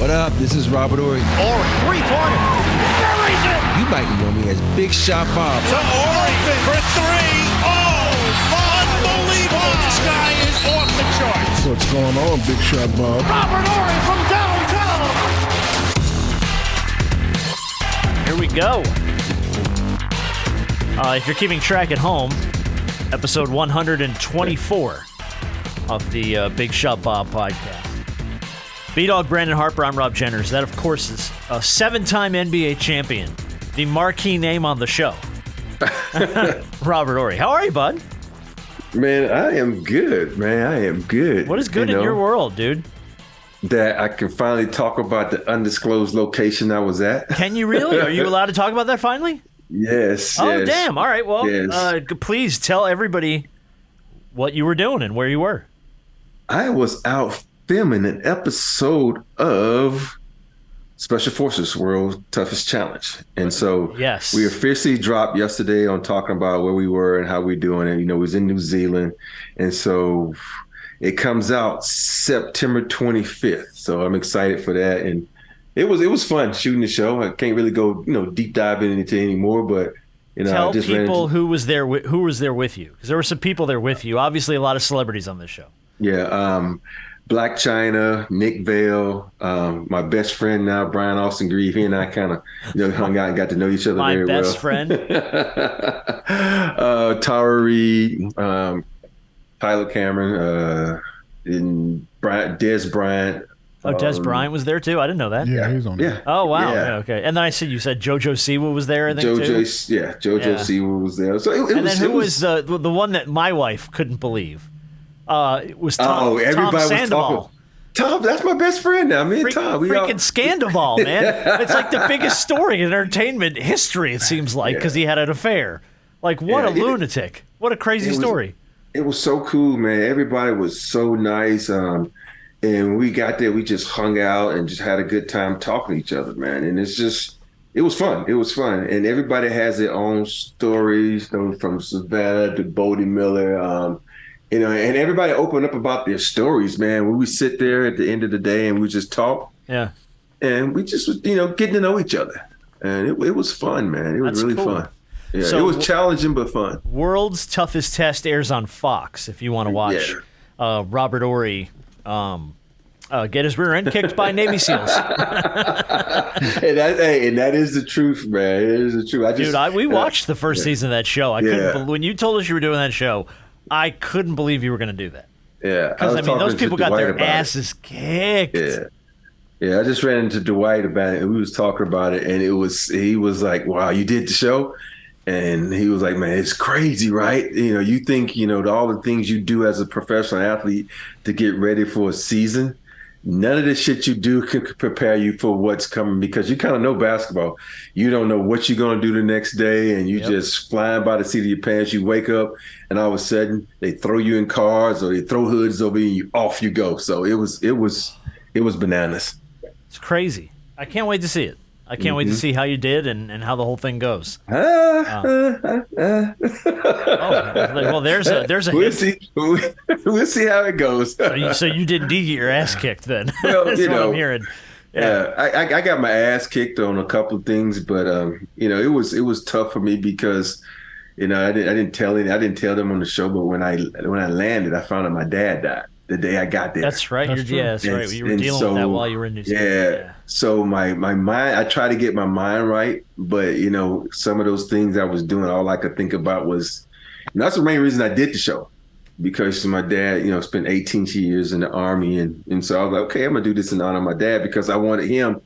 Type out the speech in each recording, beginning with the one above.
What up? This is Robert Horry. Horry, three-pointer. Buries it. You might know me as Big Shot Bob. To Horry for three. Oh, unbelievable. This guy is off the charts. What's going on, Big Shot Bob? Robert Horry from downtown. Here we go. If you're keeping track at home, episode 124 of the Big Shot Bob podcast. B-Dog Brandon Harper, I'm Rob Jenners. That, of course, is a 7-time NBA champion, the marquee name on the show. Robert Horry. How are you, bud? Man, I am good, man. I am good. What is good in your world, dude? That I can finally talk about the undisclosed location I was at. Can you really? Are you allowed to talk about that finally? Yes. Oh, yes. damn. All right. Well, yes. Please tell everybody what you were doing and where you were. I was out filming an episode of Special Forces World's Toughest Challenge. And so yes, we officially dropped yesterday on talking about where we were and how we doing it. You know, we was in New Zealand. And so it comes out September 25th. So I'm excited for that. And it was fun shooting the show. I can't really go, deep dive into it anymore, but tell people who was there with you, because there were some people there with you. Obviously, a lot of celebrities on this show. Yeah, Black China, Nick Vale, my best friend now, Brian Austin Grieve. He and I kind of hung out and got to know each other very well. My best friend, Tara Reid, Tyler Cameron, and Des Bryant. Oh, Des Bryant was there too? I didn't know that. Yeah, he's on there. Yeah. Oh, wow. Yeah. Okay. And then you said JoJo Siwa was there, I think, JoJo too? Siwa was there. So then who was the one that my wife couldn't believe? It was Tom, everybody Tom was Sandoval. talking. Tom, that's my best friend now. Me and Tom. Freaking Scandoval, man. It's like the biggest story in entertainment history, it seems like, because he had an affair. Like, what a lunatic. What a crazy story. It was so cool, man. Everybody was so nice. And when we got there, we just hung out and just had a good time talking to each other, man. And it was fun. It was fun. And everybody has their own stories, from Savannah to Bodie Miller, and everybody opened up about their stories, man. When we sit there at the end of the day and we just talk. Yeah. And we just, getting to know each other. And it was fun, man. It was really fun. Yeah, so, it was challenging but fun. World's Toughest Test airs on Fox if you want to watch Robert Horry get his rear end kicked by Navy SEALs. and that is the truth, man. It is the truth. We watched the first season of that show. I couldn't when you told us you were doing that show, I couldn't believe you were going to do that. Yeah. Because, those people got their asses kicked. Yeah. Yeah, I just ran into Dwight about it, and we was talking about it, and he was like, wow, you did the show? And he was like, man, it's crazy, right? You think, all the things you do as a professional athlete to get ready for a season, none of the shit you do can prepare you for what's coming, because you kind of know basketball. You don't know what you're going to do the next day, and you just flying by the seat of your pants. You wake up, and all of a sudden, they throw you in cars or they throw hoods over you, and off you go. So it was bananas. It's crazy. I can't wait to see it. I can't wait to see how you did and how the whole thing goes. Well, there's a we'll see. We'll see how it goes. So you didn't get your ass kicked then? Well, That's what I'm hearing. Yeah, I got my ass kicked on a couple of things, but it was tough for me because I didn't tell them on the show, but when I landed, I found out my dad died the day I got there. That's right. That's right. You were dealing with that while you were in New Zealand. Yeah. So my mind, I tried to get my mind right, but some of those things I was doing, all I could think about was, that's the main reason I did the show, because my dad, spent 18 years in the Army, and so I was like, okay, I'm gonna do this in honor of my dad, because I wanted him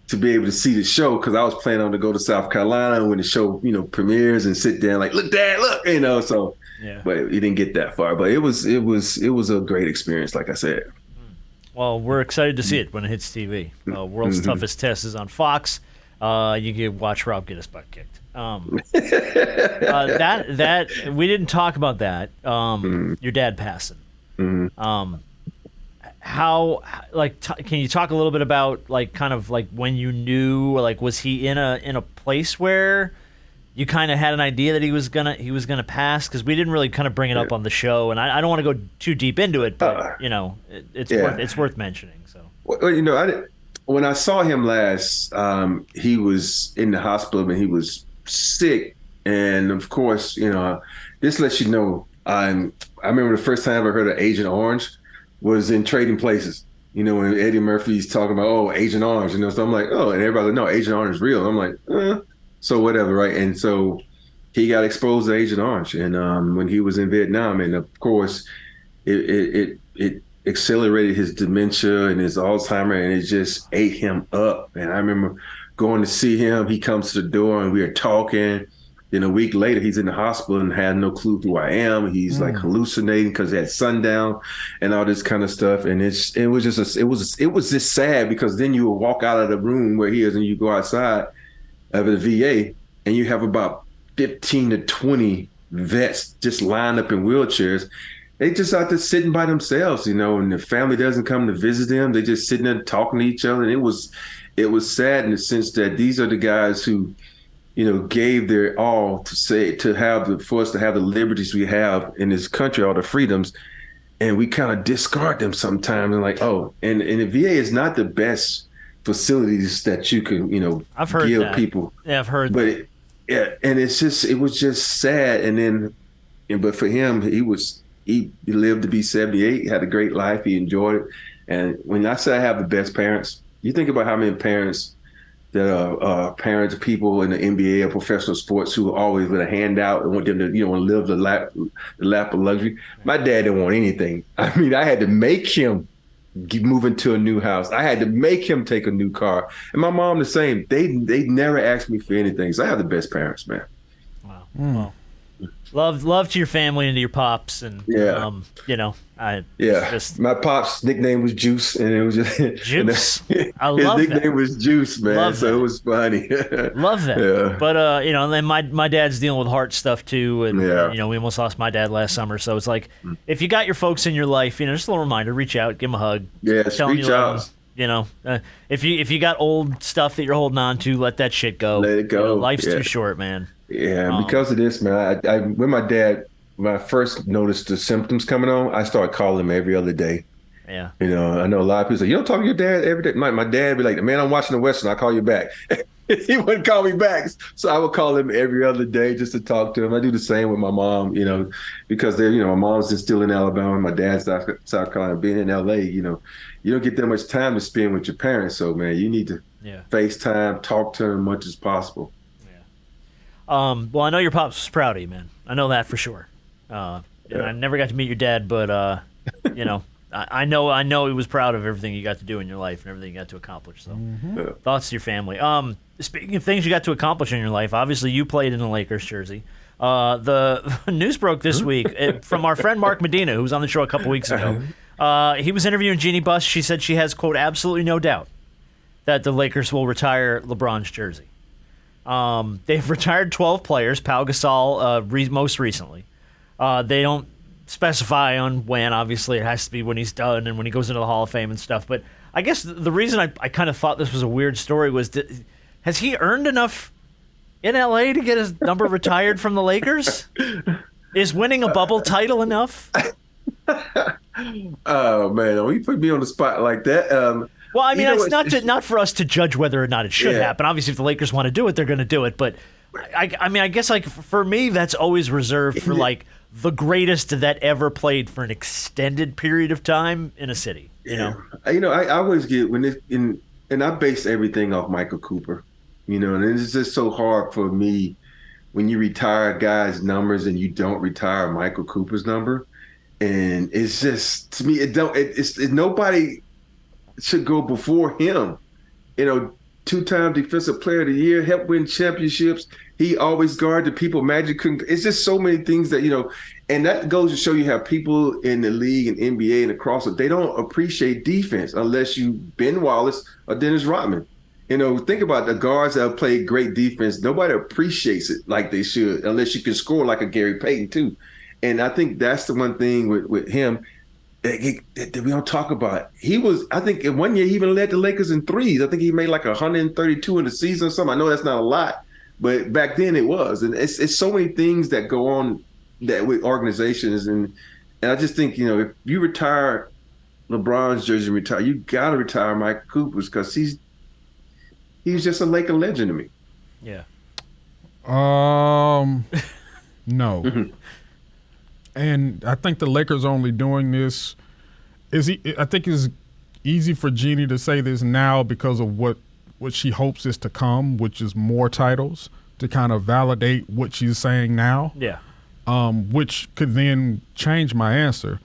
to be able to see the show, because I was planning on to go to South Carolina when the show, premieres and sit there like, look, Dad, look, so. Yeah. But it didn't get that far. But it was a great experience, like I said. Well, we're excited to see it when it hits TV. World's Toughest Test is on Fox. You can watch Rob get his butt kicked. That we didn't talk about that. Your dad passing. How can you talk a little bit about kind of when you knew, was he in a place where you kind of had an idea that he was gonna pass? Because we didn't really kind of bring it up on the show, and I don't want to go too deep into it, but it's worth mentioning. So well, when I saw him last, he was in the hospital and he was sick. And of course, this lets you know, I remember the first time I ever heard of Agent Orange was in Trading Places. When Eddie Murphy's talking about, oh, Agent Orange, so I'm like, oh, and everybody's like, no, Agent Orange is real. I'm like, so whatever, right? And so he got exposed to Agent Orange, and when he was in Vietnam, and of course, it accelerated his dementia and his Alzheimer, and it just ate him up. And I remember going to see him. He comes to the door, and we are talking. Then a week later, he's in the hospital and had no clue who I am. He's like hallucinating because he had sundown and all this kind of stuff. And it was just sad, because then you would walk out of the room where he is and you go outside of the VA and you have about 15 to 20 vets just lined up in wheelchairs. They just out there sitting by themselves, and the family doesn't come to visit them. They're just sitting there talking to each other. And it was sad in the sense that these are the guys who, gave their all for us to have the liberties we have in this country, all the freedoms, and we kind of discard them sometimes. And like, and the VA is not the best facilities that you can, I've heard give that. people. Yeah, I've heard but that. And it was just sad. And then, but for him, he lived to be 78, had a great life. He enjoyed it. And when I say I have the best parents, you think about how many parents that are parents of people in the NBA or professional sports who are always with a handout and want them to, live the lap of luxury. My dad didn't want anything. I mean, I had to make him move into a new house. I had to make him take a new car. And my mom the same. They never asked me for anything. So I have the best parents, man. Wow. Well, love to your family and to your pops, and my pops' nickname was Juice, and it was just Juice. I love his nickname was Juice, man. Love so that. It was funny. Love that. Yeah. But and then my dad's dealing with heart stuff too, and Yeah. we almost lost my dad last summer. So it's like, if you got your folks in your life, just a little reminder: reach out, give them a hug. Yes, tell them reach you love out. them. If you got old stuff that you're holding on to, let that shit go. Let it go. Life's Yeah. too short, man. Yeah, because of this, man. I with my dad, when I first noticed the symptoms coming on, I started calling him every other day. Yeah. I know a lot of people say, you don't talk to your dad every day. My dad be like, man, I'm watching the Western. I'll call you back. He wouldn't call me back. So I would call him every other day just to talk to him. I do the same with my mom, because they're, my mom's still in Alabama. My dad's South Carolina. Being in LA, you don't get that much time to spend with your parents. So, man, you need to FaceTime, talk to them as much as possible. Well, I know your pops was proud of you, man. I know that for sure. And I never got to meet your dad, but I know he was proud of everything you got to do in your life and everything you got to accomplish. So, thoughts to your family. Speaking of things you got to accomplish in your life, obviously you played in the Lakers jersey. The news broke this week from our friend Mark Medina, who was on the show a couple weeks ago. He was interviewing Jeanie Buss. She said she has, quote, absolutely no doubt that the Lakers will retire LeBron's jersey. They've retired 12 players, Pau Gasol most recently. They don't specify on when. Obviously, it has to be when he's done and when he goes into the Hall of Fame and stuff. But I guess the reason I kind of thought this was a weird story was, has he earned enough in L.A. to get his number retired from the Lakers? Is winning a bubble title enough? Oh, man, don't you put me on the spot like that. Well, I mean, it's not for us to judge whether or not it should happen. Obviously, if the Lakers want to do it, they're going to do it. But I mean, I guess for me, that's always reserved for the greatest that ever played for an extended period of time in a city. I always get and I base everything off Michael Cooper. And it's just so hard for me when you retire guys' numbers and you don't retire Michael Cooper's number. And it's just, to me, it's nobody should go before him. Two-time Defensive Player of the Year, helped win championships. He always guarded people. Magic couldn't. It's just so many things that, and that goes to show you how people in the league and NBA and across it, they don't appreciate defense unless you Ben Wallace or Dennis Rodman. Think about the guards that have played great defense. Nobody appreciates it like they should unless you can score like a Gary Payton too. And I think that's the one thing with him that we don't talk about. I think in one year he even led the Lakers in threes. I think he made like 132 in the season or something. I know that's not a lot, but back then it was. And it's so many things that go on that with organizations. And I just think, if you retire LeBron's jersey retire, you got to retire Michael Cooper's because he's just a Laker legend to me. Yeah. No. And I think the Lakers are only doing this. I think it's easy for Jeanie to say this now because of what she hopes is to come, which is more titles to kind of validate what she's saying now. Yeah. Which could then change my answer.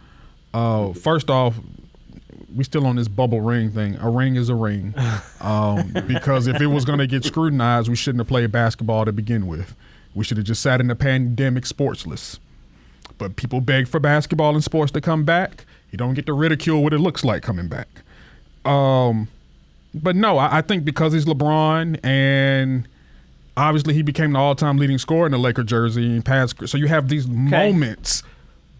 First off, we still on this bubble ring thing. A ring is a ring. Because if it was going to get scrutinized, we shouldn't have played basketball to begin with. We should have just sat in the pandemic sportsless. But people beg for basketball and sports to come back. You don't get to ridicule what it looks like coming back. But no, I think because he's LeBron and obviously he became the all-time leading scorer in the Laker jersey and past. So you have these moments.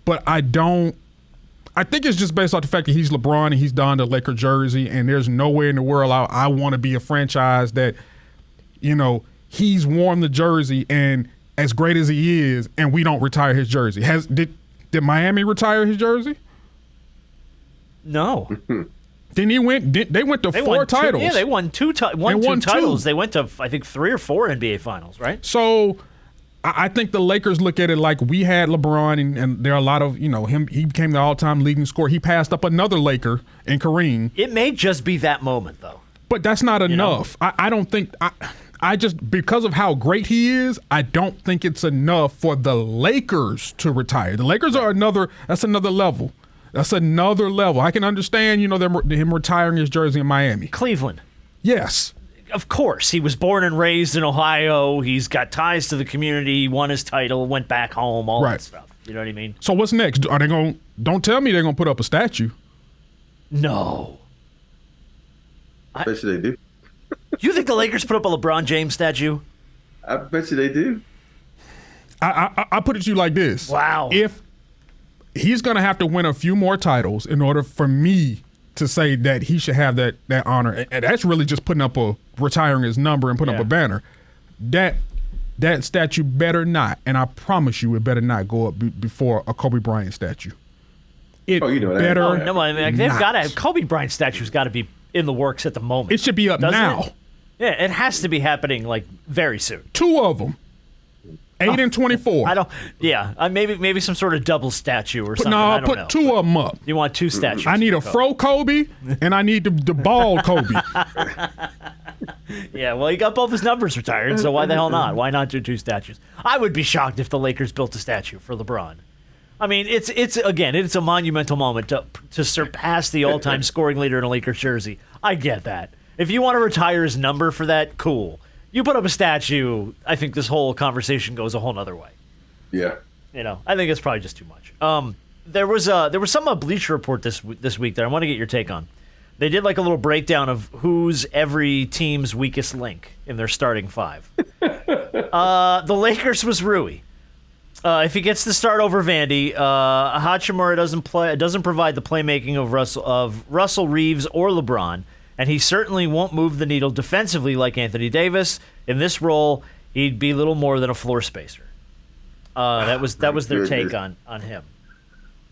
But I think it's just based off the fact that he's LeBron and he's donned the Laker jersey, and there's nowhere in the world I want to be a franchise that, he's worn the jersey and as great as he is, and we don't retire his jersey. Did Miami retire his jersey? No. Then they went to four titles. Yeah, they won two titles. They went to, I think, 3 or 4 NBA finals, right? So I think the Lakers look at it like we had LeBron, and there are a lot of, him. He became the all-time leading scorer. He passed up another Laker in Kareem. It may just be that moment, though. But that's not enough. I don't think I just, because of how great he is, I don't think it's enough for the Lakers to retire. The Lakers are that's another level. That's another level. I can understand, him retiring his jersey in Miami. Cleveland. Yes. Of course. He was born and raised in Ohio. He's got ties to the community. He won his title, went back home, all that stuff. You know what I mean? So what's next? Are they going? Don't tell me they're going to put up a statue. No. I bet you they do. You think the Lakers put up a LeBron James statue? I bet you they do. I put it to you like this. Wow. If he's going to have to win a few more titles in order for me to say that he should have that honor, and that's really just retiring his number and putting up a banner. That statue better not, and I promise you it better not go up before a Kobe Bryant statue. Better no, I mean, they've got to have Kobe Bryant statue's got to be in the works at the moment. It should be up now. It? Yeah, it has to be happening very soon. 2 of them. 8 and 24. I don't. Yeah, maybe some sort of double statue or something. No, I don't put know. 2 of them up. You want 2 statues? I need a fro Kobe and I need the bald Kobe. Yeah, well, he got both his numbers retired, so why the hell not? Why not do 2 statues? I would be shocked if the Lakers built a statue for LeBron. I mean, it's a monumental moment to surpass the all-time scoring leader in a Lakers jersey. I get that. If you want to retire his number for that, cool. You put up a statue, I think this whole conversation goes a whole nother way. Yeah. I think it's probably just too much. There was some Bleacher Report this week that I want to get your take on. They did a little breakdown of who's every team's weakest link in their starting 5. The Lakers was Rui. If he gets the start over Vandy, Hachimura doesn't provide the playmaking of Russell Reeves or LeBron, and he certainly won't move the needle defensively like Anthony Davis. In this role, he'd be little more than a floor spacer. That was their take on him.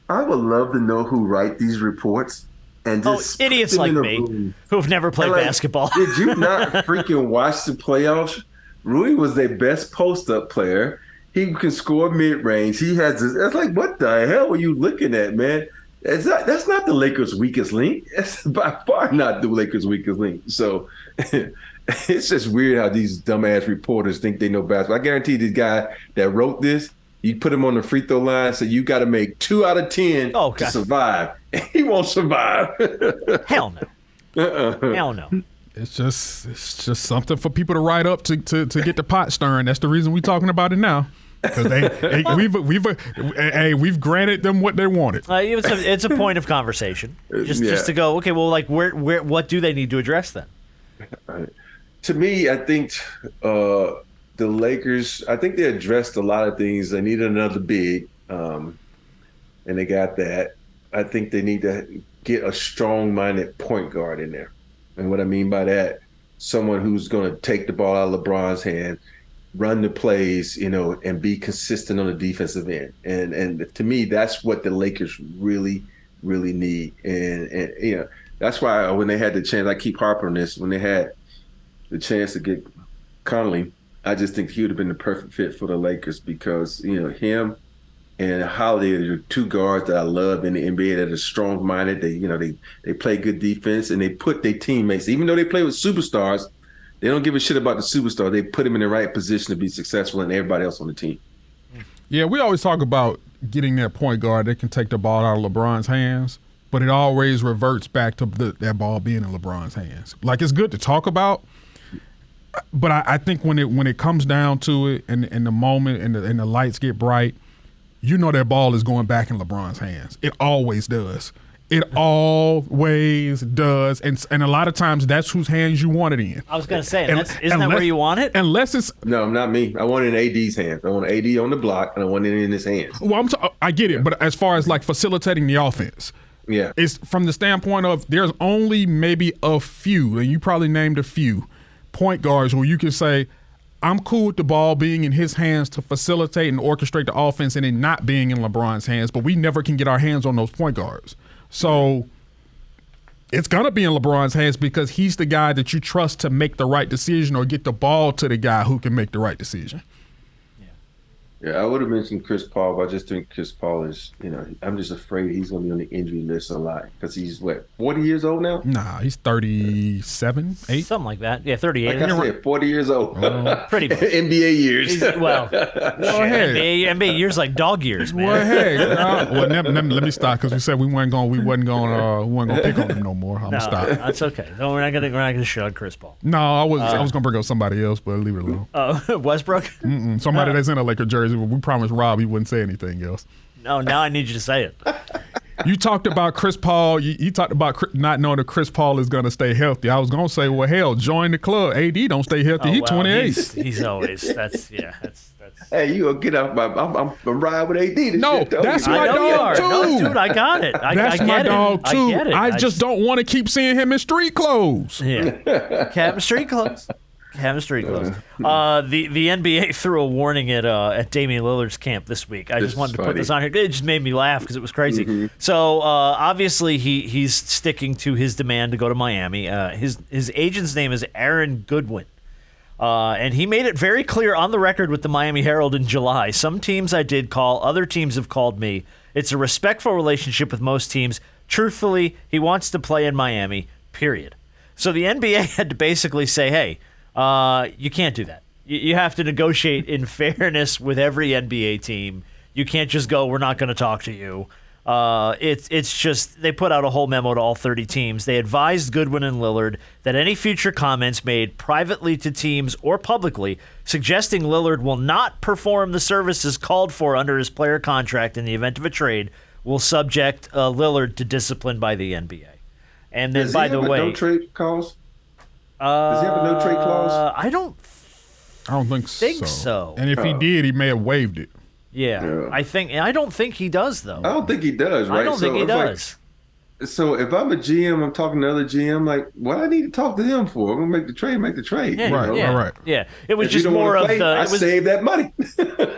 I would love to know who write these reports and just idiots like me who have never played basketball. Did you not freaking watch the playoffs? Rui was their best post-up player. He can score mid-range. He has this. It's like, what the hell were you looking at, man? That's not the Lakers' weakest link. That's by far not the Lakers' weakest link. So it's just weird how these dumbass reporters think they know basketball. I guarantee this guy that wrote this, you put him on the free throw line, so you got to make 2 out of 10 to survive. And he won't survive. Hell no. Hell no. It's just something for people to write up to get the pot stirring. That's the reason we're talking about it now. Because we've granted them what they wanted. It's a point of conversation, just to go. Okay, well, where what do they need to address then? To me, I think the Lakers. I think they addressed a lot of things. They needed another big, and they got that. I think they need to get a strong-minded point guard in there, and what I mean by that, someone who's going to take the ball out of LeBron's hand, run the plays, and be consistent on the defensive end. And to me, that's what the Lakers really really need. And you know, that's why when they had the chance, I keep harping on this, when they had the chance to get Conley, I just think he would have been the perfect fit for the Lakers because, you know, him and Holiday are two guards that I love in the NBA that are strong-minded. They play good defense, and they put their teammates, even though they play with superstars, they don't give a shit about the superstar. They put them in the right position to be successful and everybody else on the team. Yeah, we always talk about getting that point guard that can take the ball out of LeBron's hands, but it always reverts back to that ball being in LeBron's hands. Like, it's good to talk about, but I think when it comes down to it and the moment and the lights get bright, you know that ball is going back in LeBron's hands. It always does. It always does. And a lot of times that's whose hands you want it in. I was going to say, isn't that where you want it? Unless it's... No, not me. I want it in AD's hands. I want AD on the block, and I want it in his hands. Well, I get it, but as far as like facilitating the offense, yeah, it's from the standpoint of there's only maybe a few, and you probably named a few, point guards where you can say, I'm cool with the ball being in his hands to facilitate and orchestrate the offense and it not being in LeBron's hands, but we never can get our hands on those point guards. So it's going to be in LeBron's hands because he's the guy that you trust to make the right decision or get the ball to the guy who can make the right decision. Yeah, I would have mentioned Chris Paul, but I just think Chris Paul is, you know, I'm just afraid he's going to be on the injury list a lot because he's, 40 years old now? Nah, he's 37, 8? Something like that. Yeah, 38. Like I said, 40 years old. Pretty much. NBA years. Well, hey. NBA years like dog years, man. Well, hey, let me stop because we said we wasn't going to pick on him no more. I'm gonna stop. That's okay. No, we're not gonna shut on Chris Paul. No, I was going to bring up somebody else, but leave it alone. Westbrook. Somebody that's in a Laker jersey. We promised Rob he wouldn't say anything else. No, now I need you to say it. You talked about Chris Paul. You talked about not knowing that Chris Paul is going to stay healthy. I was going to say, well, hell, join the club. AD don't stay healthy. He's 28. He's always that's. Hey, you gonna get up? I'm riding with AD. That's my dog too. No, dude, I got it. That's my dog too. I get it. I just don't want to keep seeing him in street clothes. Yeah, Captain Street Clothes. Chemistry close. The NBA threw a warning at Damian Lillard's camp this week. I just wanted to put this on here. It just made me laugh because it was crazy. Mm-hmm. So obviously he's sticking to his demand to go to Miami. His agent's name is Aaron Goodwin. And he made it very clear on the record with the Miami Herald in July. Some teams I did call, other teams have called me. It's a respectful relationship with most teams. Truthfully, he wants to play in Miami, period. So the NBA had to basically say, hey, you can't do that. You have to negotiate in fairness with every NBA team. You can't just go, we're not going to talk to you. It's just, they put out a whole memo to all 30 teams. They advised Goodwin and Lillard that any future comments made privately to teams or publicly suggesting Lillard will not perform the services called for under his player contract in the event of a trade will subject Lillard to discipline by the NBA. And then, by the way, no trade clause? Does he have a no trade clause? I don't think so. And if he did, he may have waived it. Yeah. I don't think he does, though. I don't think he does, right? I don't think he does. So if I'm a GM, I'm talking to another GM, like, what do I need to talk to him for? I'm going to make the trade. Yeah, right. Yeah. It was if just more of I save that money.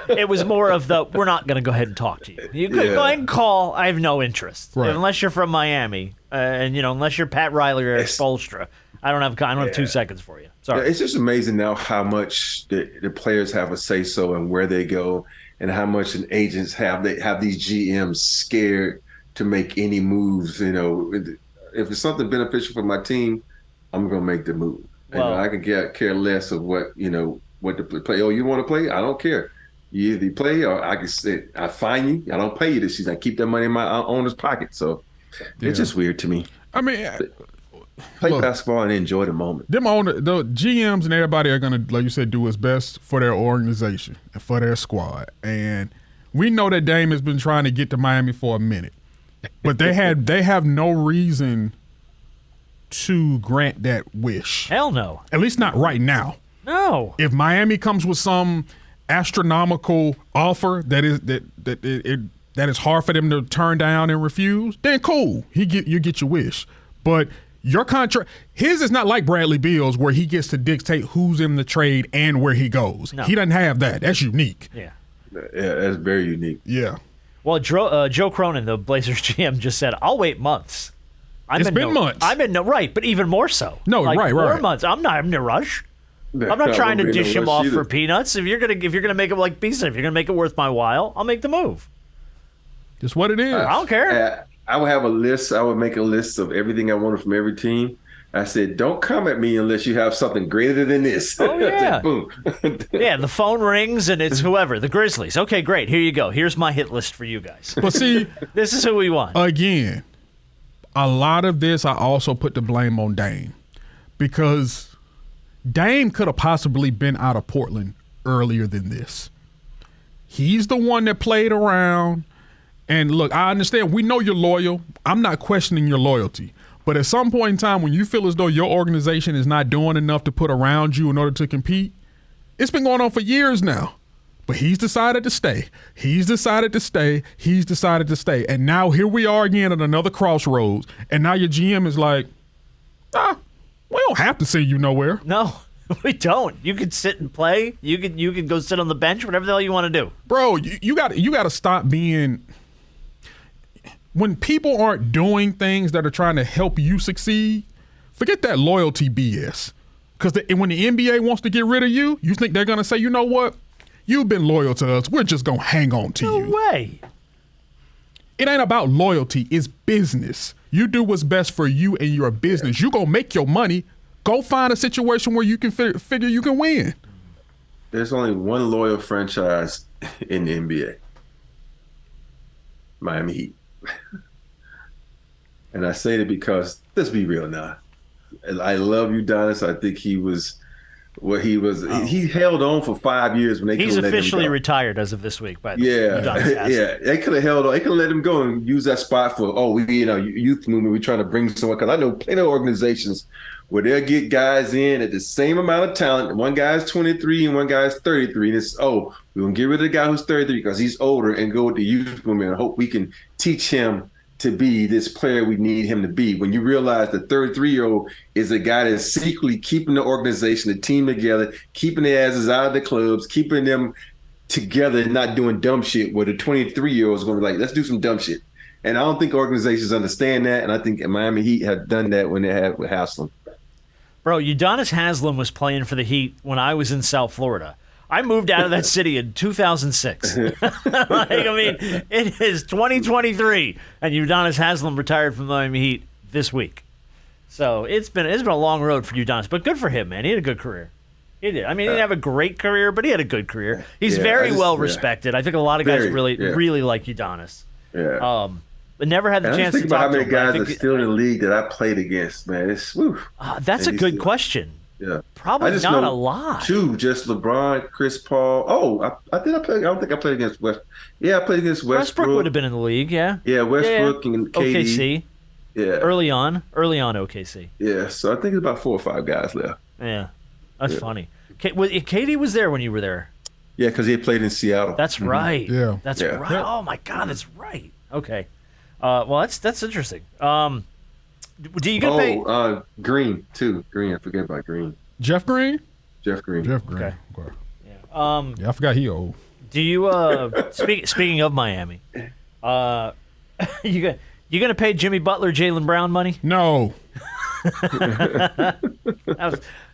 It was more of we're not going to go ahead and talk to you. You could go ahead and call. I have no interest. Right. Unless you're from Miami. And, unless you're Pat Riley or Eric Spoelstra. I don't have 2 seconds for you. Sorry. Yeah, it's just amazing now how much the players have a say-so and where they go and how much an agents have these GMs scared to make any moves. If it's something beneficial for my team, I'm going to make the move. Well, I can care less of what to play. Oh, you want to play? I don't care. You either play or I can say, I fine you. I don't pay you this season. I keep that money in my owner's pocket. So it's just weird to me. I mean, play basketball and enjoy the moment. The GMs and everybody are going to, like you said, do what's best for their organization and for their squad. And we know that Dame has been trying to get to Miami for a minute, but they have no reason to grant that wish. Hell no. At least not right now. No. If Miami comes with some astronomical offer that is hard for them to turn down and refuse, then cool. You get your wish. But your contract, his is not like Bradley Beal's where he gets to dictate who's in the trade and where he goes. No. He doesn't have that. That's unique. Yeah. Yeah, that's very unique. Yeah. Well, Joe Cronin, the Blazers GM, just said, "I'll wait months." It's been months. I'm in no right, but even more so. No, right. 4 months. I'm not in a rush. I'm not trying to dish him off either. for peanuts. If you're gonna make it like B said, if you're gonna make it worth my while, I'll make the move. Just what it is. I don't care. I would have a list. I would make a list of everything I wanted from every team. I said, don't come at me unless you have something greater than this. Oh, yeah. Boom. Yeah, the phone rings and it's whoever. The Grizzlies. Okay, great. Here you go. Here's my hit list for you guys. But see, This is who we want. again, a lot of this I also put the blame on Dame because Dame could have possibly been out of Portland earlier than this. He's the one that played around. And look, I understand. We know you're loyal. I'm not questioning your loyalty. But at some point in time, when you feel as though your organization is not doing enough to put around you in order to compete, it's been going on for years now. But he's decided to stay. He's decided to stay. He's decided to stay. And now here we are again at another crossroads. And now your GM is like, we don't have to send you nowhere. No, we don't. You can sit and play. You can go sit on the bench, whatever the hell you want to do. Bro, you got to stop being – when people aren't doing things that are trying to help you succeed, forget that loyalty BS. Because when the NBA wants to get rid of you, you think they're going to say, you know what? You've been loyal to us. We're just going to hang on to you. No way. It ain't about loyalty. It's business. You do what's best for you and your business. You're going to make your money. Go find a situation where you can figure you can win. There's only one loyal franchise in the NBA. Miami Heat. And I say that because, let's be real now. I love Udonis. I think he was what he was. He held on for 5 years when they He's couldn't let him officially go. retired as of this week, by the way. Yeah, Udonis has. yeah. They could have held on. They could have let him go and use that spot for, youth movement. We're trying to bring someone. Because I know plenty of organizations where they'll get guys in at the same amount of talent. One guy's 23 and one guy's 33. And it's, we're going to get rid of the guy who's 33 because he's older and go with the youth movement and hope we can teach him to be this player we need him to be. When you realize the 33-year-old is a guy that's secretly keeping the organization, the team together, keeping their asses out of the clubs, keeping them together and not doing dumb shit, where the 23-year-old is going to be like, let's do some dumb shit. And I don't think organizations understand that, and I think Miami Heat have done that when they had with Haslam. Bro, Udonis Haslem was playing for the Heat when I was in South Florida. I moved out of that city in 2006. It is 2023, and Udonis Haslem retired from the Miami Heat this week. So it's been a long road for Udonis, but good for him, man. He had a good career. He did. I mean, he didn't have a great career, but he had a good career. He's very well respected. I think a lot of guys really like Udonis. Yeah. But never had the chance to think talk about how to many him. guys are still in the league that I played against, man. It's that's a good question. Yeah, probably I just not know a lot. Two, just LeBron, Chris Paul. I did. I don't think I played against West. Yeah, I played against Westbrook. Westbrook would have been in the league. Yeah. Yeah, Westbrook and KD. OKC. Yeah. Early on OKC. Yeah, so I think there's about 4 or 5 guys left. Yeah, that's funny. KD was there when you were there. Yeah, because he had played in Seattle. That's right. Yeah, that's Yeah. right. Oh my God, that's right. Okay. Well, that's interesting. Do you get paid? Green too. Green. I forget about Green. Jeff Green? Jeff Green. Okay. Yeah. Yeah, I forgot he old. Do you speaking of Miami, you gonna pay Jimmy Butler, Jaylen Brown money? No. That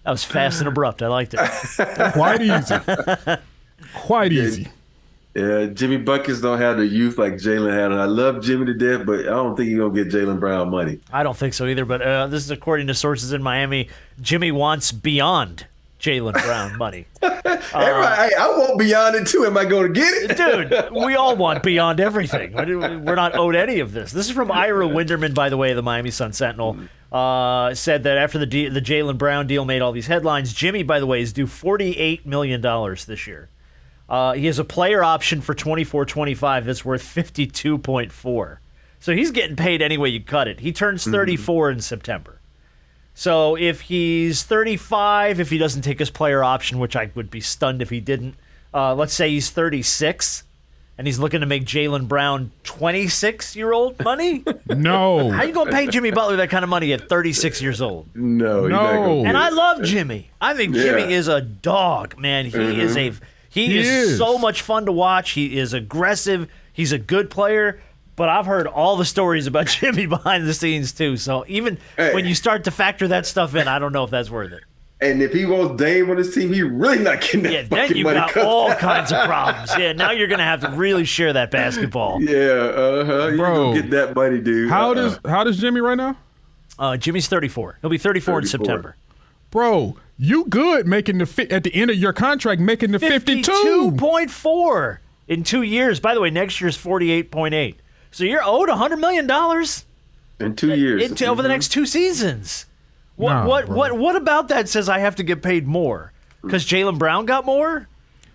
was fast and abrupt. I liked it. Quite easy. Quite easy. Yeah, Jimmy Buckets don't have the youth like Jaylen had. And I love Jimmy to death, but I don't think he's going to get Jaylen Brown money. I don't think so either, but this is according to sources in Miami. Jimmy wants beyond Jaylen Brown money. I want beyond it too. Am I going to get it? Dude, we all want beyond everything. We're not owed any of this. This is from Ira Winderman, by the way, the Miami Sun-Sentinel. Said that after the Jaylen Brown deal made all these headlines, Jimmy, by the way, is due $48 million this year. He has a player option for 24-25 that's worth 52.4. So he's getting paid any way you cut it. He turns 34 in September. So if he's 35, if he doesn't take his player option, which I would be stunned if he didn't, let's say he's 36, and he's looking to make Jaylen Brown 26-year-old money? No. How you going to pay Jimmy Butler that kind of money at 36 years old? No. You're not gonna get And it. I love Jimmy. I think Jimmy is a dog, man. He is so much fun to watch. He is aggressive. He's a good player, but I've heard all the stories about Jimmy behind the scenes too. So even when you start to factor that stuff in, I don't know if that's worth it. And if he wants Dame on his team, he really not getting that then fucking you've money. got all kinds of problems. Yeah, now you're going to have to really share that basketball. Yeah, you Bro, don't get that money, dude. How does Jimmy right now? Jimmy's 34. He'll be 34 in September. Bro, you good making at the end of your contract making the 52. 52.4 in 2 years. By the way, next year's 48.8. So you're owed $100 million in 2 years over the next 2 seasons. What about that says I have to get paid more? Because Jaylen Brown got more?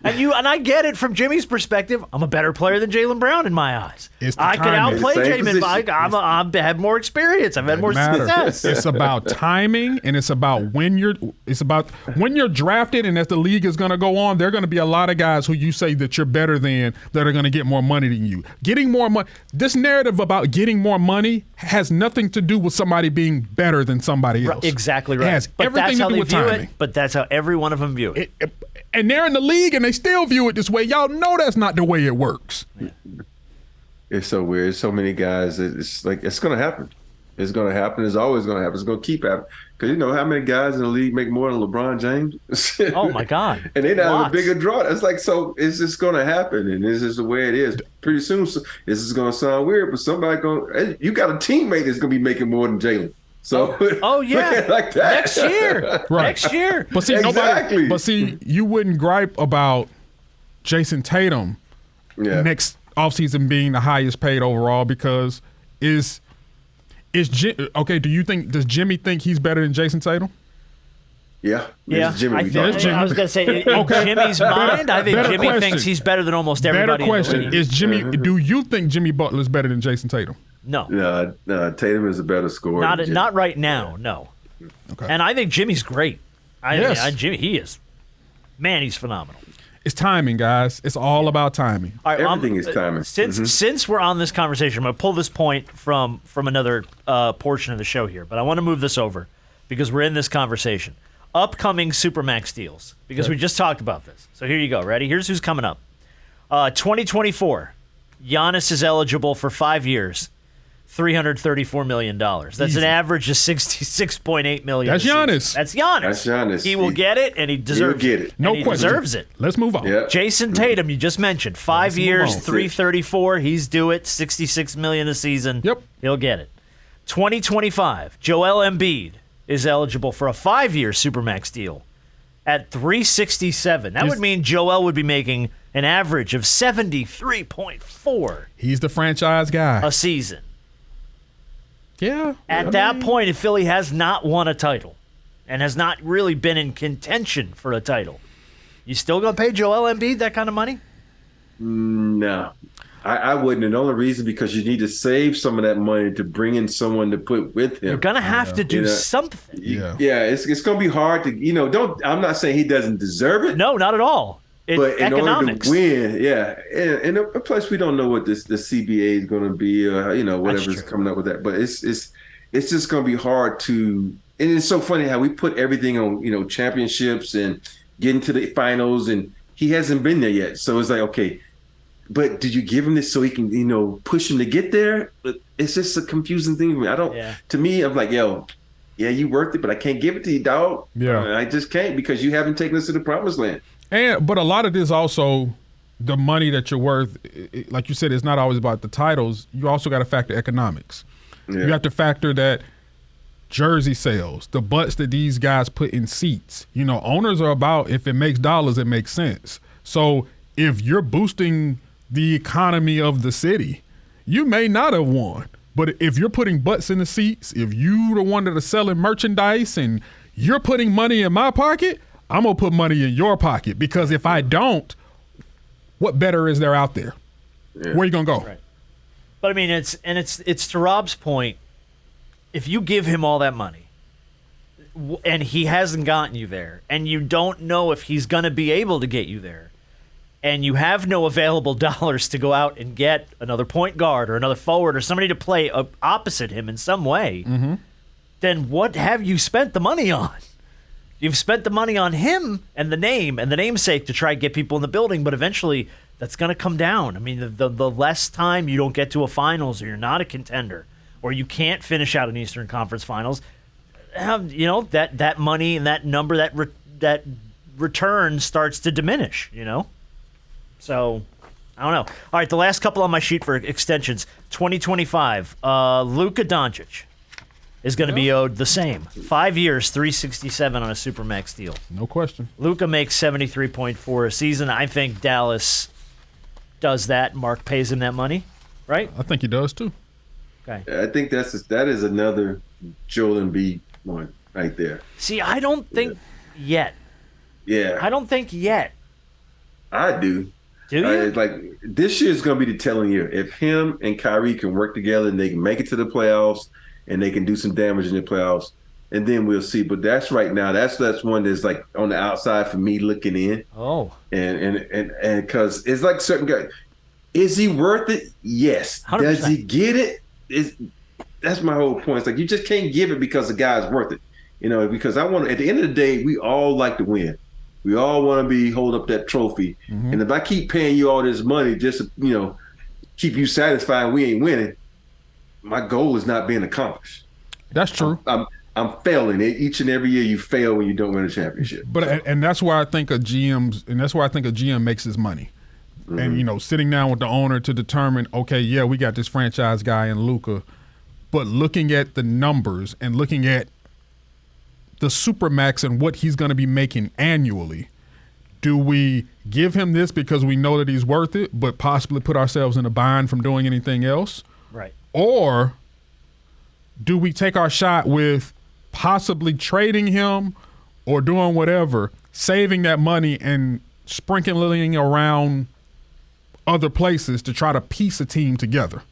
And I get it from Jimmy's perspective. I'm a better player than Jaylen Brown in my eyes. I can outplay Jaylen. I've had more experience. I've had more success. It's about timing, and it's about when you're drafted, and as the league is going to go on, there are going to be a lot of guys who you say that you're better than that are going to get more money than you. Getting more money. This narrative about getting more money has nothing to do with somebody being better than somebody else. Exactly right. It has everything to do with timing. But that's how every one of them view it. And they're in the league, and they still view it this way. Y'all know that's not the way it works. It's so weird. So many guys. It's like it's going to happen. It's going to happen. It's always going to happen. It's going to keep happening. Because you know how many guys in the league make more than LeBron James? Oh my God! And they not have a bigger draw. It's like so. It's just going to happen, and this is the way it is. Pretty soon, this is going to sound weird, but somebody you got a teammate that's going to be making more than Jaylen. So yeah, like that. Next year, right? Next year. But see, exactly. But see, you wouldn't gripe about Jason Tatum next offseason being the highest paid overall because does Jimmy think he's better than Jason Tatum? Yeah. Jimmy. I was going to say, in Jimmy's mind, I think Jimmy thinks he's better than almost everybody. Better question in the league. is Jimmy. Do you think Jimmy Butler is better than Jason Tatum? No. No, Tatum is a better scorer. Not right now, no. Okay. And I think Jimmy's great. Jimmy, he is. Man, he's phenomenal. It's timing, guys. It's all about timing. All right, everything is timing. Since we're on this conversation, I'm going to pull this point from another portion of the show here, but I want to move this over because we're in this conversation. Upcoming supermax deals, because we just talked about this. So here you go. Ready? Here's who's coming up. 2024, Giannis is eligible for 5 years. $334 million. That's an average of $66.8 million. That's Giannis. That's Giannis. He will get it, and he deserves it. No question. He Deserves it. Let's move on. Yep. Jason Tatum, you just mentioned 5 years, $334. He's due it. $66 million a season. Yep. He'll get it. 2025, Joel Embiid is eligible for a 5-year supermax deal at $367. That would mean Joel would be making an average of $73.4. He's the franchise guy a season. Yeah. At that point, if Philly has not won a title and has not really been in contention for a title, you still going to pay Joel Embiid that kind of money? No. I wouldn't. And the only reason because you need to save some of that money to bring in someone to put with him. You're going to have to do something. Yeah, it's going to be hard to, I'm not saying he doesn't deserve it. No, not at all. But in economics. order to win, and plus we don't know what the CBA is going to be, whatever's coming up with that. But it's just going to be hard to. And it's so funny how we put everything on, championships and getting to the finals, and he hasn't been there yet. So it's like, okay, but did you give him this so he can, push him to get there? It's just a confusing thing for me. To me, I'm like, yo, yeah, you worth it, but I can't give it to you, dog. Yeah, I just can't because you haven't taken us to the promised land. But a lot of this also, the money that you're worth, like you said, it's not always about the titles. You also got to factor economics. Yeah. You have to factor that jersey sales, the butts that these guys put in seats. Owners are about if it makes dollars, it makes sense. So if you're boosting the economy of the city, you may not have won. But if you're putting butts in the seats, if you're the one that are selling merchandise and you're putting money in my pocket, I'm going to put money in your pocket because if I don't, what better is there out there? Yeah. Where are you going to go? Right. But I mean, it's to Rob's point. If you give him all that money and he hasn't gotten you there and you don't know if he's going to be able to get you there and you have no available dollars to go out and get another point guard or another forward or somebody to play opposite him in some way, then what have you spent the money on? You've spent the money on him and the name and the namesake to try and get people in the building, but eventually that's going to come down. I mean, the less time you don't get to a finals, or you're not a contender, or you can't finish out an Eastern Conference Finals, that money and that number, that return starts to diminish. So I don't know. All right, the last couple on my sheet for extensions. 2025, Luka Doncic is going to be owed the same. 5 years, $367 on a supermax deal. No question. Luka makes $73.4 a season. I think Dallas does that. Mark pays him that money, right? I think he does too. Okay. I think that is another Joel Embiid one right there. See, I don't think yet. Yeah. I don't think yet. I do. Do you? Like, this year is going to be the telling year. If him and Kyrie can work together and they can make it to the playoffs and they can do some damage in the playoffs, and then we'll see. But that's right now. That's one that's like on the outside for me looking in. Oh. And because it's like certain guys. Is he worth it? Yes. 100%. Does he get it? That's my whole point. It's like you just can't give it because the guy's worth it. Because at the end of the day, we all like to win. We all want to hold up that trophy. Mm-hmm. And if I keep paying you all this money just to, keep you satisfied we ain't winning, my goal is not being accomplished. That's true. I'm failing. Each and every year you fail when you don't win a championship. But and that's why I think a GM makes his money. Mm-hmm. And sitting down with the owner to determine, okay, yeah, we got this franchise guy in Luka, but looking at the numbers and looking at the supermax and what he's going to be making annually, do we give him this because we know that he's worth it, but possibly put ourselves in a bind from doing anything else? Right. Or do we take our shot with possibly trading him or doing whatever, saving that money and sprinkling around other places to try to piece a team together?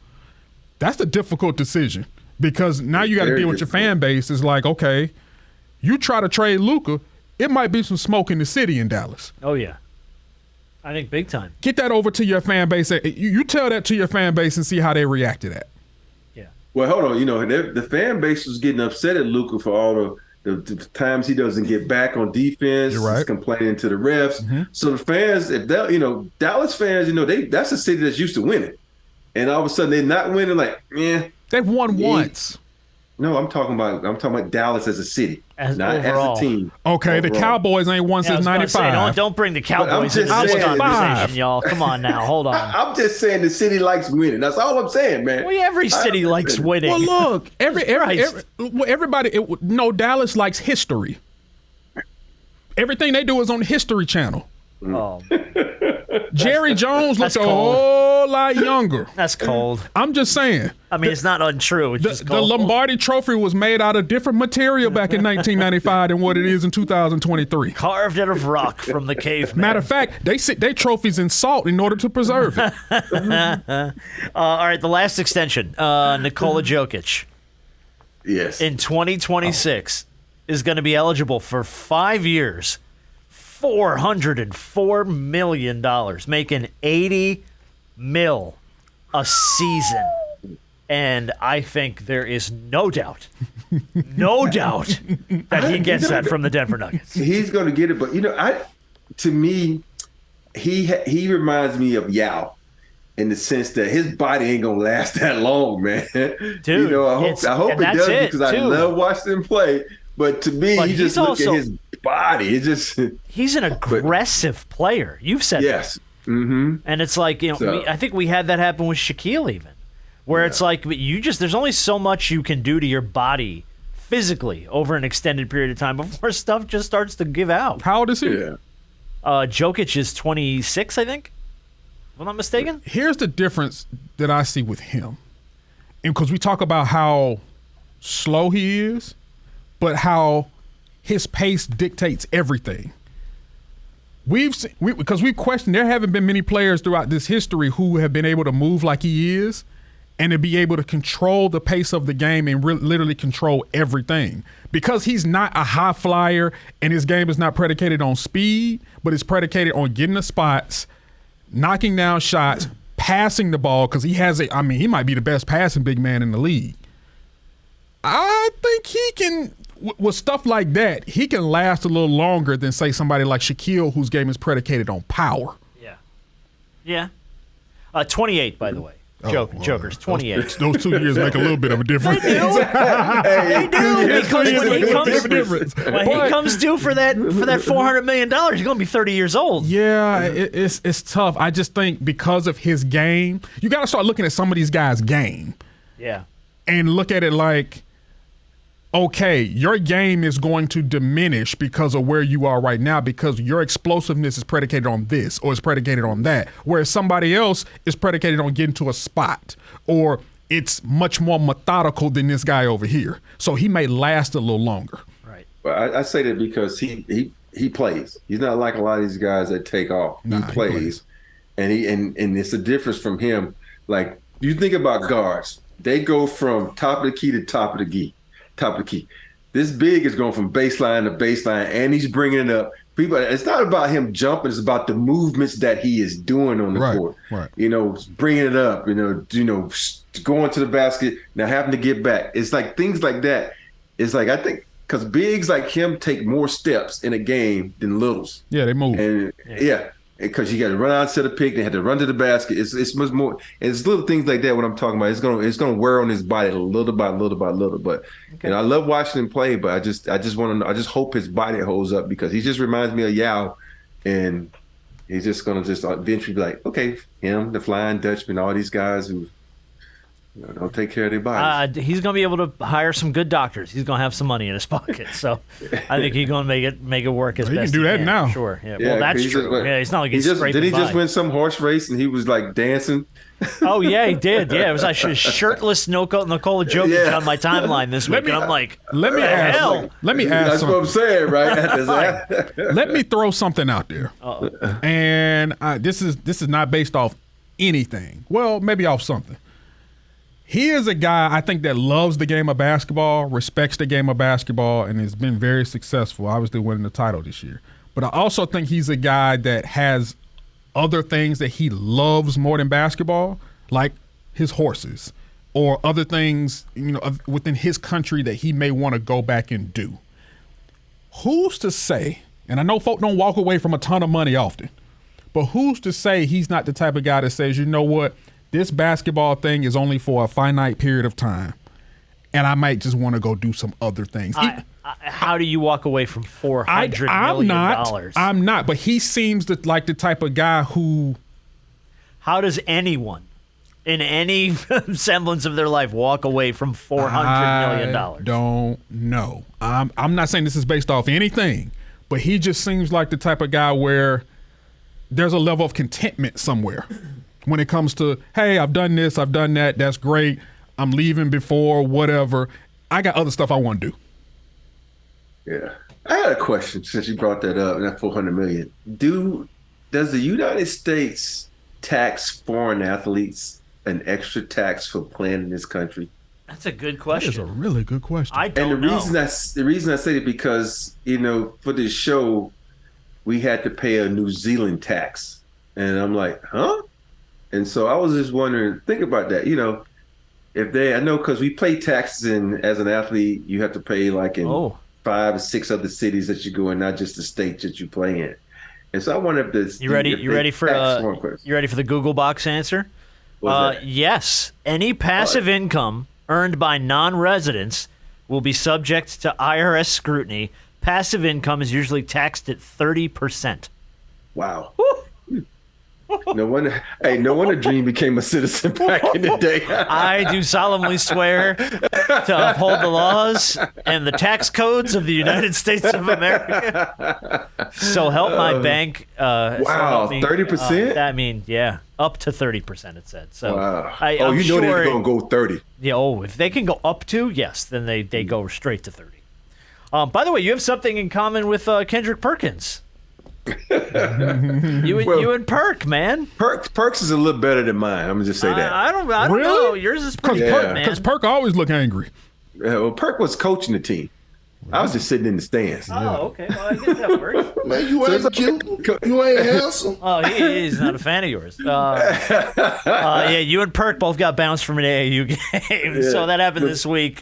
That's a difficult decision because now you got to deal with your fan base. It's like, okay, you try to trade Luka, it might be some smoke in the city in Dallas. Oh, yeah. I think big time. Get that over to your fan base. You tell that to your fan base and see how they react to that. Yeah. Well, hold on. The fan base was getting upset at Luka for all the times he doesn't get back on defense. You're right. He's complaining to the refs. Mm-hmm. So the fans, if they, Dallas fans, that's a city that's used to winning. And all of a sudden they're not winning, like, They've won once. No, I'm talking about Dallas as a city, not overall. as a team. Okay, overall. The Cowboys ain't won since '95. Don't bring the Cowboys into this conversation, y'all. Come on now, hold on. I'm just saying the city likes winning. That's all I'm saying, man. Well, every city likes winning. Well, look, everybody. Dallas likes history. Everything they do is on the History Channel. Oh. Jerry Jones looked a whole lot younger. That's cold. I'm just saying. I mean, it's not untrue. It's just cold. The Lombardi Trophy was made out of different material back in 1995 than what it is in 2023. Carved out of rock from the caveman. Matter of fact, they sit their trophies in salt in order to preserve it. All right, the last extension, Nikola Jokic. Yes. In 2026 is going to be eligible for 5 years. $404 million, making $80 million a season. And I think there is no doubt that he gets that from the Denver Nuggets. He's going to get it, but to me, he reminds me of Yao in the sense that his body ain't going to last that long, man. Dude, I hope it does because I love watching him play. But to me, you just look at his body. He's an aggressive player. You've said yes. that. Mm-hmm. And it's like, I think we had that happen with Shaquille even, where it's like there's only so much you can do to your body physically over an extended period of time before stuff just starts to give out. How old is he? Yeah. Jokic is 26, I think, if I'm not mistaken. Here's the difference that I see with him. And because we talk about how slow he is, but how his pace dictates everything. Because we've questioned, there haven't been many players throughout this history who have been able to move like he is and to be able to control the pace of the game and literally control everything. Because he's not a high flyer and his game is not predicated on speed, but it's predicated on getting the spots, knocking down shots, passing the ball, because he might be the best passing big man in the league. I think he can, with stuff like that, he can last a little longer than, say, somebody like Shaquille, whose game is predicated on power. Yeah. Yeah. 28, by the way. Jokers, 28. Those 2 years make a little bit of a difference. They do. Because when he comes due for that $400 million, he's going to be 30 years old. Yeah, it's tough. I just think because of his game, you got to start looking at some of these guys' game. Yeah. And look at it like, okay, your game is going to diminish because of where you are right now because your explosiveness is predicated on this or is predicated on that, whereas somebody else is predicated on getting to a spot or it's much more methodical than this guy over here. So he may last a little longer. Right. Well, I say that because he plays. He's not like a lot of these guys that take off. He plays. And it's a difference from him. Like, you think about guards. They go from top of the key to top of the key. This big is going from baseline to baseline, and he's bringing it up. People, it's not about him jumping; it's about the movements that he is doing on the court. Right. Bringing it up. Going to the basket, now having to get back. It's like things like that. It's like I think because bigs like him take more steps in a game than littles. Yeah, they move. And because you got to run out to the pick, they had to run to the basket. It's much more. It's little things like that. What I'm talking about, it's gonna wear on his body little by little. But I love watching him play. But I just want to. I just hope his body holds up because he just reminds me of Yao, and he's just gonna eventually be like, okay, him, the Flying Dutchman, all these guys who don't take care of their bodies. He's going to be able to hire some good doctors. He's going to have some money in his pocket. So I think he's going to make it work as best he can do that now. Sure. Yeah. Well, that's true. It's not like he's scraping Did he by. just win some horse race and he was like dancing? Oh, yeah, he did. Yeah, it was actually shirtless Nikola Jokic on my timeline this week. And I'm like, let me ask That's something. what I'm saying, right? Let me throw something out there. Uh-oh. And this is not based off anything. Well, maybe off something. He is a guy, I think, that loves the game of basketball, respects the game of basketball, and has been very successful, obviously winning the title this year. But I also think he's a guy that has other things that he loves more than basketball, like his horses or other things, within his country that he may want to go back and do. Who's to say, and I know folk don't walk away from a ton of money often, but who's to say he's not the type of guy that says, you know what, this basketball thing is only for a finite period of time, and I might just want to go do some other things. How do you walk away from $400 million? I'm not, but he seems like the type of guy who... How does anyone in any semblance of their life walk away from $400 million? I don't know. I'm not saying this is based off anything, but he just seems like the type of guy where there's a level of contentment somewhere. When it comes to, hey, I've done this, I've done that, that's great, I'm leaving before, whatever. I got other stuff I want to do. Yeah. I had a question since you brought that up, and that $400 million. Does the United States tax foreign athletes an extra tax for playing in this country? That's a good question. That is a really good question. I don't know. The reason I say it because, for this show, we had to pay a New Zealand tax. And I'm like, huh? And so I was just wondering, think about that. I know because we pay taxes as an athlete, you have to pay like in 5 or 6 other cities that you go in, not just the states that you play in. And so I wonder if this. You ready for the Google box answer? Yes. Any passive income earned by non-residents will be subject to IRS scrutiny. Passive income is usually taxed at 30%. Wow. Woo! No wonder Dream became a citizen back in the day. I do solemnly swear to uphold the laws and the tax codes of the United States of America. So help my bank. Wow, 30%? Up to 30%. It said. So wow. I'm know sure they're going to go 30. Yeah. If they can go up to, yes, then they go straight to 30. By the way, you have something in common with Kendrick Perkins. You and Perk, man. Perks is a little better than mine. I'm gonna just say that. I don't really? know. Yours is pretty good, man. Because Perk always look angry. Well, Perk was coaching the team. I was just sitting in the stands. Oh, okay. Well, I guess that works. Man, you ain't cute. You ain't handsome. Oh, he's not a fan of yours. Yeah, you and Perk both got bounced from an AAU game. Yeah. So that happened this week.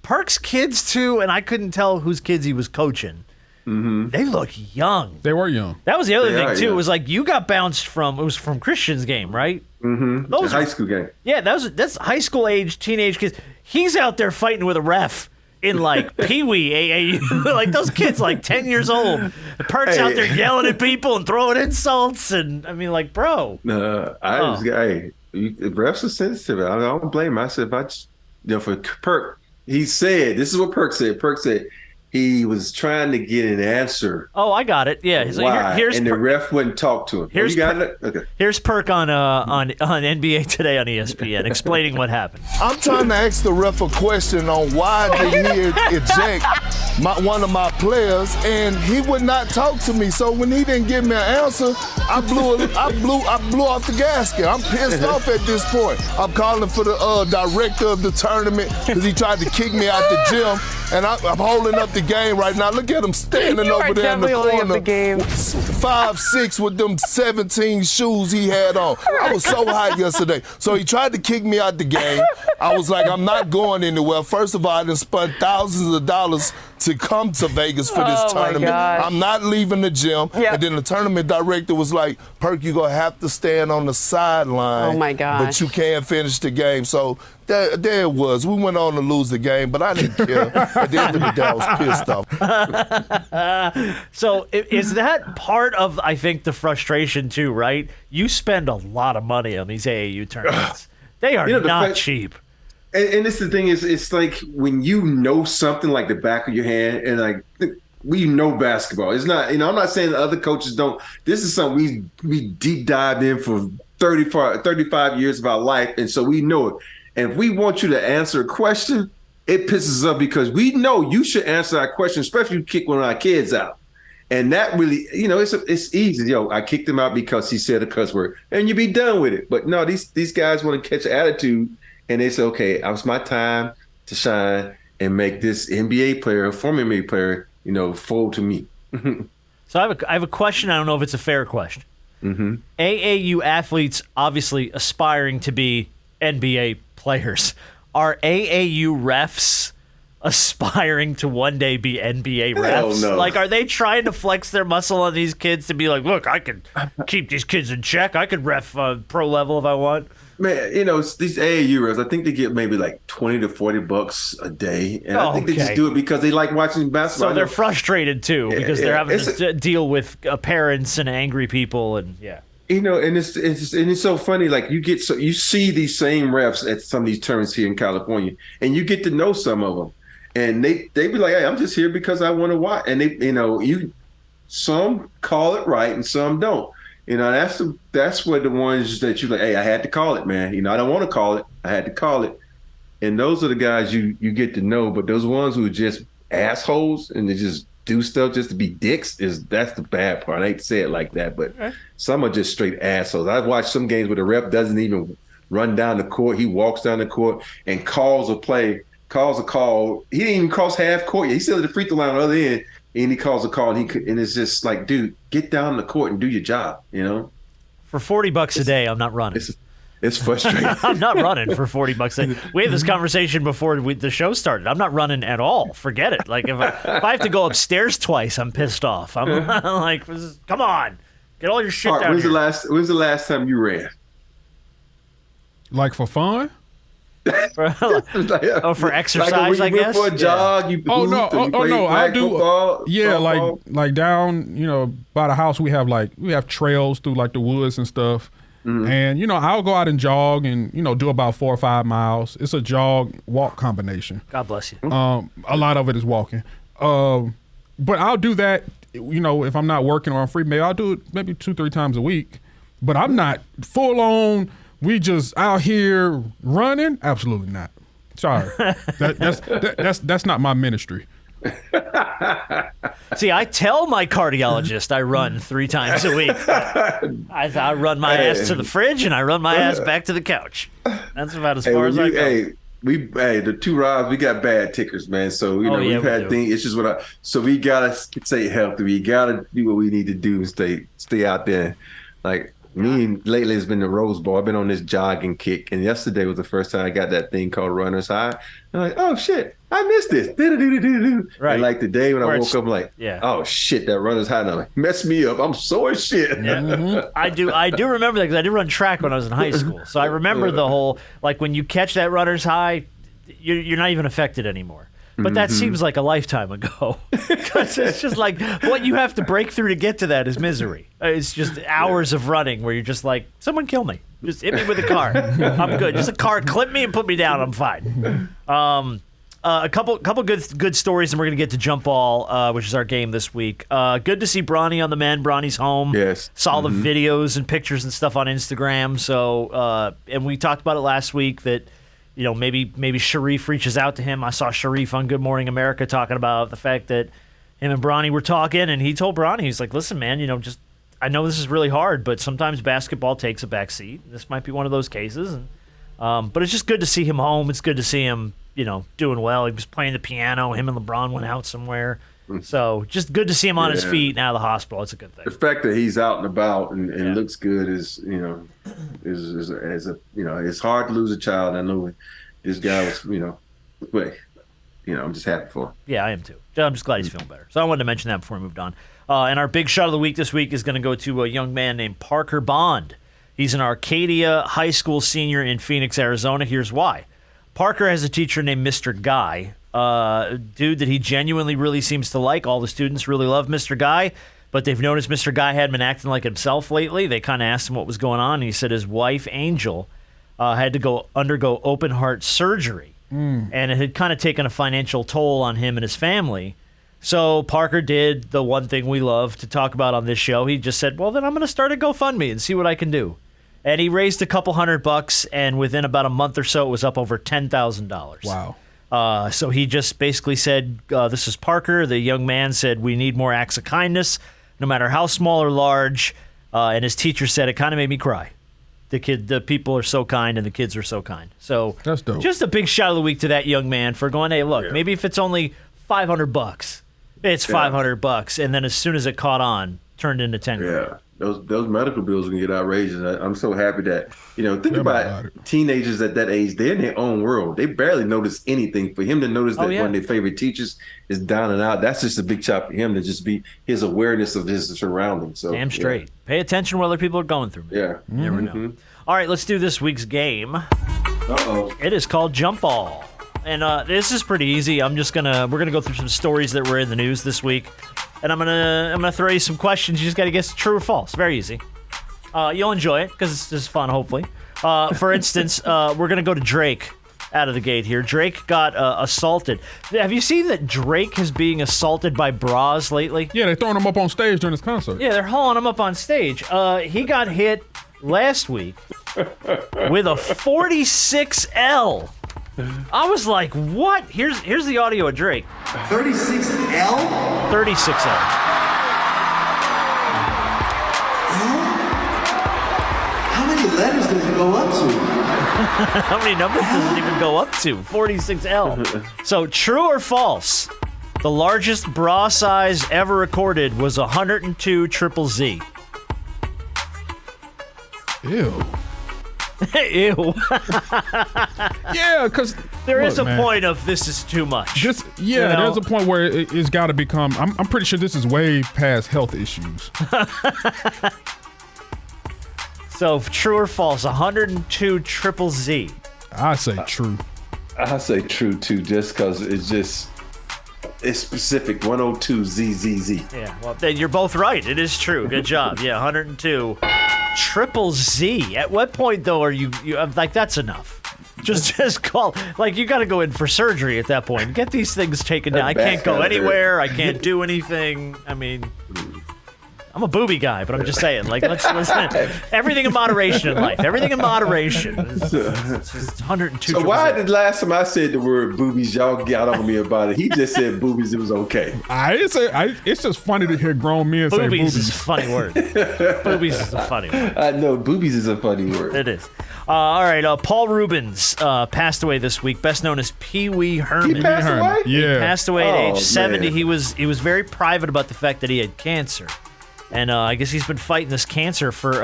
Perk's kids, too, and I couldn't tell whose kids he was coaching. They look young. They were young. That was the other thing, too. Yeah. It was like you got bounced from Christian's game, right? Mm-hmm. The high school game. Yeah, that's high school age, teenage kids. He's out there fighting with a ref in like Pee-wee AAU. Like those kids like 10 years old. Perk's out there yelling at people and throwing insults. And I mean, like, bro. Refs are sensitive. I don't blame him. I said, for Perk, he said, this is what Perk said. Perk said he was trying to get an answer. Oh, I got it. Yeah. So why? Here's and the ref wouldn't talk to him. Here's you got it? Okay. Here's Perk on NBA Today on ESPN explaining what happened. I'm trying to ask the ref a question on why did he eject one of my players, and he would not talk to me. So when he didn't give me an answer, I blew off the gasket. I'm pissed off at this point. I'm calling for the director of the tournament because he tried to kick me out the gym, and I'm holding up the game right now. Look at him standing over there in the corner. 5'6" with them 17 shoes he had on. I was so hot yesterday. So he tried to kick me out the game. I was like, I'm not going anywhere. First of all, I done spent thousands of dollars to come to Vegas for this tournament. I'm not leaving the gym. Yep. And then the tournament director was like, Perk, you're going to have to stand on the sideline. Oh, my gosh. But you can't finish the game. So there it was. We went on to lose the game, but I didn't care. At the end of the day, I was pissed off. So is that part of, I think, the frustration too, right? You spend a lot of money on these AAU tournaments. They are not cheap. And this the thing is, it's like when you know something like the back of your hand, and like we know basketball. It's not, I'm not saying the other coaches don't. This is something we deep dived in for 35 years of our life, and so we know it. And if we want you to answer a question, it pisses us off because we know you should answer that question, especially if you kick one of our kids out. And that really, it's easy. I kicked him out because he said a cuss word, and you be done with it. But no, these guys want to catch an attitude. And they say, okay, it was my time to shine and make this NBA player, former NBA player, fold to me. So I have a question. I don't know if it's a fair question. Mm-hmm. AAU athletes obviously aspiring to be NBA players. Are AAU refs aspiring to one day be NBA refs? No. Like, are they trying to flex their muscle on these kids to be like, look, I can keep these kids in check. I could ref pro level if I want. Man, these AAU refs, I think they get maybe like $20 to $40 a day. And I think they just do it because they like watching basketball. So they're frustrated too because they're having to deal with parents and angry people and and it's so funny. Like you see these same refs at some of these tournaments here in California, and you get to know some of them, and they be like, "Hey, I'm just here because I want to watch." And they, some call it right and some don't. That's what the ones that you like, hey, I had to call it, man. I don't want to call it. I had to call it. And those are the guys you get to know. But those ones who are just assholes and they just do stuff just to be dicks, that's the bad part. I hate to say it like that, but some are just straight assholes. I've watched some games where the ref doesn't even run down the court. He walks down the court and calls a play, calls a call. He didn't even cross half court yet. He's still at the free throw line on the other end. And he calls a call, and it's just like, dude, get down the court and do your job, For $40 a day, I'm not running. It's frustrating. I'm not running for $40 a day. We had this conversation before the show started. I'm not running at all. Forget it. Like, if I have to go upstairs twice, I'm pissed off. I'm like, come on. Get all your shit down when's here. When's the last time you ran? Like for fun? For exercise, I guess. For a jog, you no, I do. Football, softball. like down, by the house we have trails through like the woods and stuff, and I'll go out and jog and do about 4 or 5 miles. It's a jog walk combination. God bless you. A lot of it is walking, but I'll do that. If I'm not working or I'm free, maybe I'll do it maybe 2-3 times a week. But I'm not full on. We just out here running? Absolutely not. Sorry, that's not my ministry. See, I tell my cardiologist I run 3 times a week. I run my ass to the fridge and I run my ass back to the couch. That's about as far as I go. The two Robs, we got bad tickers, man. So we've had things. It's just so we gotta stay healthy. We gotta do what we need to do and stay out there. Like Me lately has been the Rose Bowl. I've been on this jogging kick, and yesterday was the first time I got that thing called runner's high. I'm like, oh shit, I missed this. Right. And like the day when I woke up, I'm like, yeah. oh shit, that runner's high. And I'm like, mess me up. I'm sore as shit. Yeah. I do remember that because I did run track when I was in high school. So I remember the whole, like when you catch that runner's high, you're not even affected anymore. But that seems like a lifetime ago. Because it's just like what you have to break through to get to that is misery. It's just hours of running where you're just like, someone kill me. Just hit me with a car. I'm good. Just a car clip me and put me down. I'm fine. A couple good stories, and we're going to get to jump ball, which is our game this week. Good to see Bronny on the mend. Bronny's home. Yes. Saw the videos and pictures and stuff on Instagram. So, and we talked about it last week that, you know, maybe Sharif reaches out to him. I saw Sharif on Good Morning America talking about the fact that him and Bronny were talking, and he told Bronny, he's like, listen, man, you know, just I know this is really hard, but sometimes basketball takes a back seat. This might be one of those cases. And, but it's just good to see him home. It's good to see him, you know, doing well. He was playing the piano. Him and LeBron went out somewhere. So just good to see him on his feet and out of the hospital. It's a good thing. The fact that he's out and about and looks good is, you know, is a you know, it's hard to lose a child. I know this guy was, you know, but, you know, I'm just happy for him. Yeah, I am too. I'm just glad he's feeling better. So I wanted to mention that before we moved on. And our big shot of the week this week is going to go to a young man named Parker Bond. He's an Arcadia High School senior in Phoenix, Arizona. Here's why. Parker has a teacher named Mr. Guy, a dude that he genuinely really seems to like. All the students really love Mr. Guy, but they've noticed Mr. Guy hadn't been acting like himself lately. They kind of asked him what was going on, and he said his wife, Angel, had to undergo open heart surgery, and it had kind of taken a financial toll on him and his family. So Parker did the one thing we love to talk about on this show. He just said, well, then I'm going to start a GoFundMe and see what I can do. And he raised a couple $100, and within about a month or so, it was up over $10,000. Wow. So he just basically said, this is Parker. The young man said, we need more acts of kindness, no matter how small or large. And his teacher said, it kind of made me cry. The people are so kind, and the kids are so kind. So that's dope. Just a big shout of the week to that young man for going, hey, look, maybe if it's only $500, it's $500. And then as soon as it caught on, turned into 10 grand. Yeah. Those medical bills are going to get outrageous. I'm so happy that, you know, think about teenagers at that age. They're in their own world. They barely notice anything. For him to notice that one of their favorite teachers is down and out, that's just a big shot for him to just be his awareness of his surroundings. So, damn straight. Yeah. Pay attention to what other people are going through. Man. Yeah. You never know. All right, let's do this week's game. Uh-oh. It is called Jump Ball. And this is pretty easy. We're gonna go through some stories that were in the news this week. And I'm gonna throw you some questions. You just gotta guess true or false. Very easy. You'll enjoy it because it's just fun, hopefully. For instance, we're gonna go to Drake out of the gate here. Drake got assaulted. Have you seen that Drake is being assaulted by bras lately? Yeah, they're throwing him up on stage during his concert. Yeah, they're hauling him up on stage. He got hit last week with a 46L. I was like, what? Here's the audio of Drake. 36L? 36L. How many letters does it go up to? How many numbers does it even go up to? 46L. So, true or false? The largest bra size ever recorded was 102 triple Z. Ew. Ew. Yeah, because there is a point of this is too much. There's a point where it's got to become. I'm pretty sure this is way past health issues. So, true or false? 102 triple Z. I say true. I say true too, just because it's specific. 102 ZZZ. Yeah, well, then you're both right. It is true. Good job. Yeah, 102 triple Z. At what point though are you like that's enough? Just call, like, you got to go in for surgery at that point. Get these things taken down. I can't go anywhere. I can't do anything. I mean, I'm a booby guy, but I'm just saying, like, let's everything in moderation in life. Everything in moderation. It's just 102. So why did last time I said the word boobies, y'all got on me about it? He just said boobies. It was okay. It's just funny to hear grown men say boobies. Boobies is a funny word. Boobies is a funny word. I know boobies is a funny word. It is. All right. Paul Rubens passed away this week, best known as Pee Wee Herman. He passed away? Yeah. He passed away at age 70. Man. He was very private about the fact that he had cancer. And I guess he's been fighting this cancer for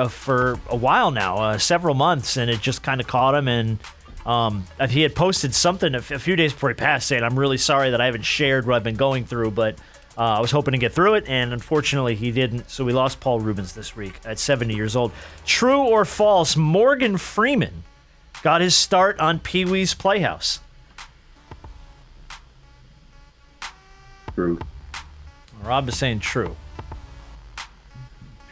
a while now, several months, and it just kind of caught him. And he had posted something a few days before he passed saying, "I'm really sorry that I haven't shared what I've been going through, but I was hoping to get through it, and unfortunately he didn't." So we lost Paul Rubens this week at 70 years old. True or false, Morgan Freeman got his start on Pee-wee's Playhouse? True. Rob is saying true.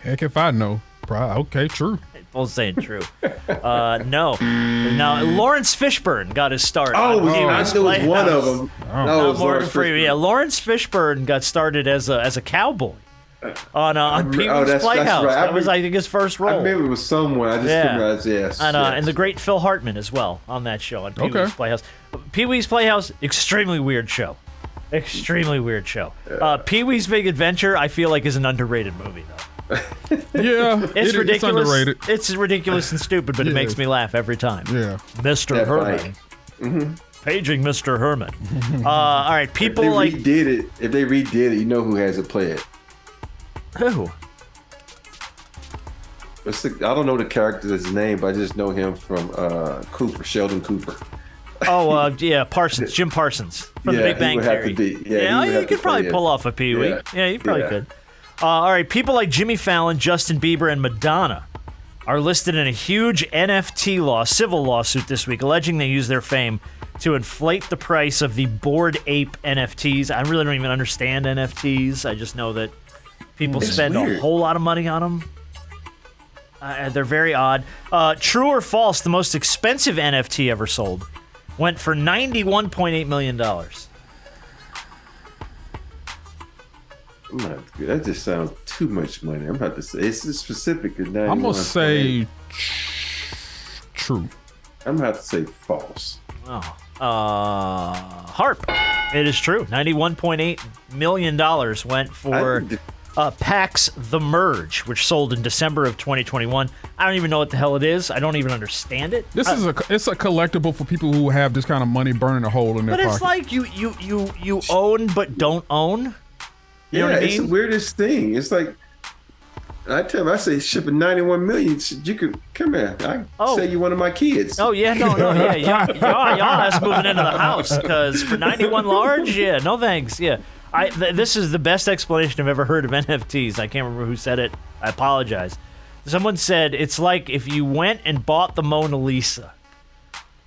Heck if I know. Okay, true. Both saying true. No. Now, Lawrence Fishburne got his start. Oh, on I Pee-wee's knew it was one of Playhouse. them. Oh. No, it was Morgan Lawrence Freeman. Fishburne. Yeah, Lawrence Fishburne got started as a cowboy on Pee-wee's that's Playhouse. right. That was, I think, his first role. I remember it was someone. I just couldn't realize. Yes. And the great Phil Hartman as well on that show on Pee-wee's Okay. Playhouse. Pee-wee's Playhouse, extremely weird show. Extremely weird show. Pee-wee's Big Adventure, I feel like, is an underrated movie, though. Yeah, It's ridiculous. It's underrated. It's ridiculous and stupid, but it Yeah. makes me laugh every time. Yeah. Mr. That Herman. bike. Paging Mr. Herman. All right, If people they like... redid it, you know who has to play it. Who? I don't know the character's name, but I just know him from Sheldon Cooper. Oh, yeah, Parsons. Jim Parsons from The Big Bang he would have Theory. to be. Yeah, he would you have to could probably play pull it. off a Pee-wee. Yeah, you probably Yeah. could. All right, people like Jimmy Fallon, Justin Bieber, and Madonna are listed in a huge NFT civil lawsuit this week, alleging they use their fame to inflate the price of the Bored Ape NFTs. I really don't even understand NFTs. I just know that people spend a weird. whole lot of money on them. They're very odd. True or false, the most expensive NFT ever sold went for $91.8 million. That just sounds too much money. I'm about to say it's specific to 91. I'm going to say true. I'm about to say false. Harp. It is true. $91.8 million went for PAX The Merge, which sold in December of 2021. I don't even know what the hell it is. I don't even understand it. It's a collectible for people who have this kind of money burning a hole in their But pocket. it's like you own but don't own. You know what I It's the mean? weirdest thing. It's like I tell him, I say shipping 91 million. You could come here. I say you one of my kids. Oh yeah, no, yeah, y'all that's moving into the house because for 91 large, yeah, no thanks, yeah. This is the best explanation I've ever heard of NFTs. I can't remember who said it. I apologize. Someone said it's like if you went and bought the Mona Lisa,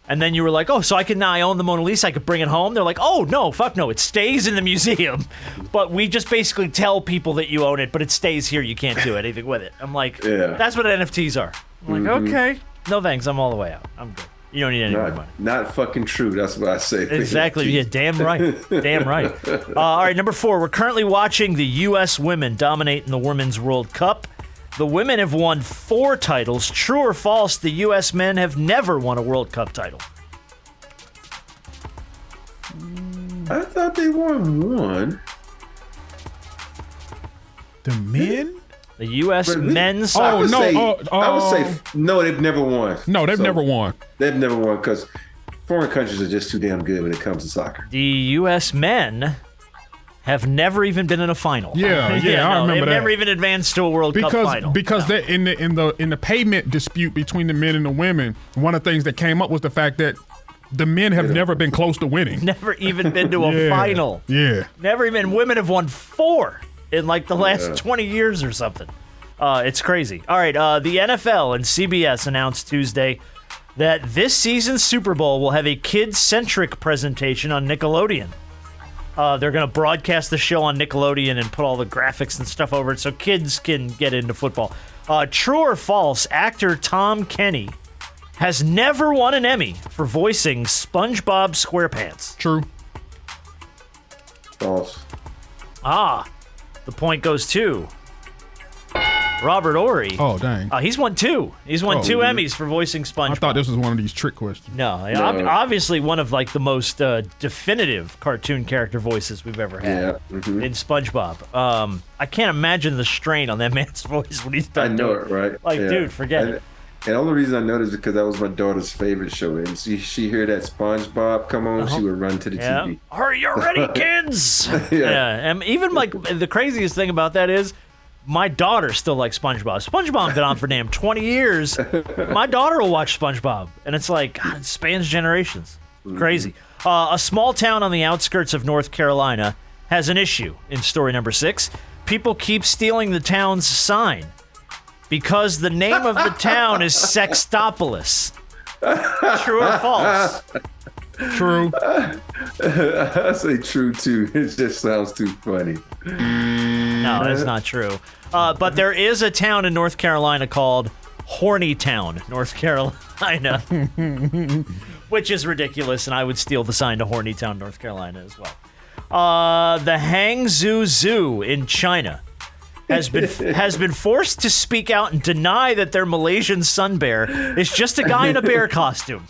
and then you were like, oh, so I own the Mona Lisa, I could bring it home. They're like, oh no, fuck no, it stays in the museum, but we just basically tell people that you own it, but it stays here. You can't do anything with it. I'm like, that's what NFTs are. I'm like, okay, no thanks, I'm all the way out. I'm good. You don't need any more money. Not fucking true. That's what I say. Exactly. Yeah, damn right. Damn right. All right, number 4. We're currently watching the U.S. women dominate in the Women's World Cup. The women have won 4 titles. True or false, the U.S. men have never won a World Cup title? I thought they won one. The men? The U.S. But men's I Oh, would no, say, oh, I would say no. They've never won. No, they've never won. They've never won because foreign countries are just too damn good when it comes to soccer. The U.S. men have never even been in a final. Yeah, I remember they've that. never even advanced to a World Cup final. Because they're in the payment dispute between the men and the women, one of the things that came up was the fact that the men have never been close to winning. Never even been to a final. Yeah. Never even. Women have won 4 in like the last 20 years or something. It's crazy. All right, the NFL and CBS announced Tuesday that this season's Super Bowl will have a kid-centric presentation on Nickelodeon. They're going to broadcast the show on Nickelodeon and put all the graphics and stuff over it so kids can get into football. True or false, actor Tom Kenny has never won an Emmy for voicing SpongeBob SquarePants. True. False. The point goes to Robert Horry. Oh, dang. He's won 2. He's won 2 really? Emmys for voicing SpongeBob. I thought this was one of these trick questions. No, obviously one of like the most definitive cartoon character voices we've ever had in SpongeBob. I can't imagine the strain on that man's voice when he's done. I know it, right? Like, dude, forget it. And the only reason I know this is because that was my daughter's favorite show. And she hear that SpongeBob come on, she would run to the TV. Are you ready, kids? Yeah. And even like the craziest thing about that is My daughter still likes SpongeBob. SpongeBob's been on for damn 20 years. My daughter will watch SpongeBob, and it's like, God, it spans generations. Crazy. A small town on the outskirts of North Carolina has an issue in story number 6. People keep stealing the town's sign because the name of the town is Sextopolis. True or false? True. I say true too. It just sounds too funny. No, that's not true. But there is a town in North Carolina called Horny Town, North Carolina, which is ridiculous, and I would steal the sign to Horny Town, North Carolina as well. The Hangzhou Zoo in China has been forced to speak out and deny that their Malaysian sun bear is just a guy in a bear costume.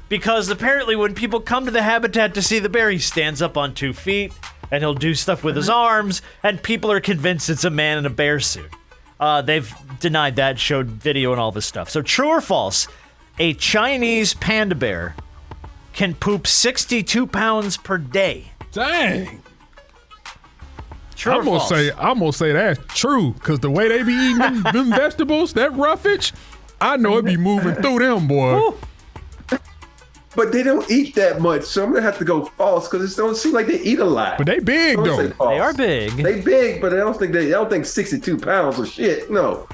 Because apparently when people come to the habitat to see the bear, he stands up on 2 feet, and he'll do stuff with his arms, and people are convinced it's a man in a bear suit. They've denied that, showed video and all this stuff. So true or false, a Chinese panda bear can poop 62 pounds per day. Dang. True or false? I'm gonna say that's true, because the way they be eating them vegetables, that roughage, I know it be moving through them, boy. Woo. But they don't eat that much, so I'm gonna have to go false because it don't seem like they eat a lot. But they big I'm gonna though. say false. They are big. They big, but I don't think 62 pounds or shit. No.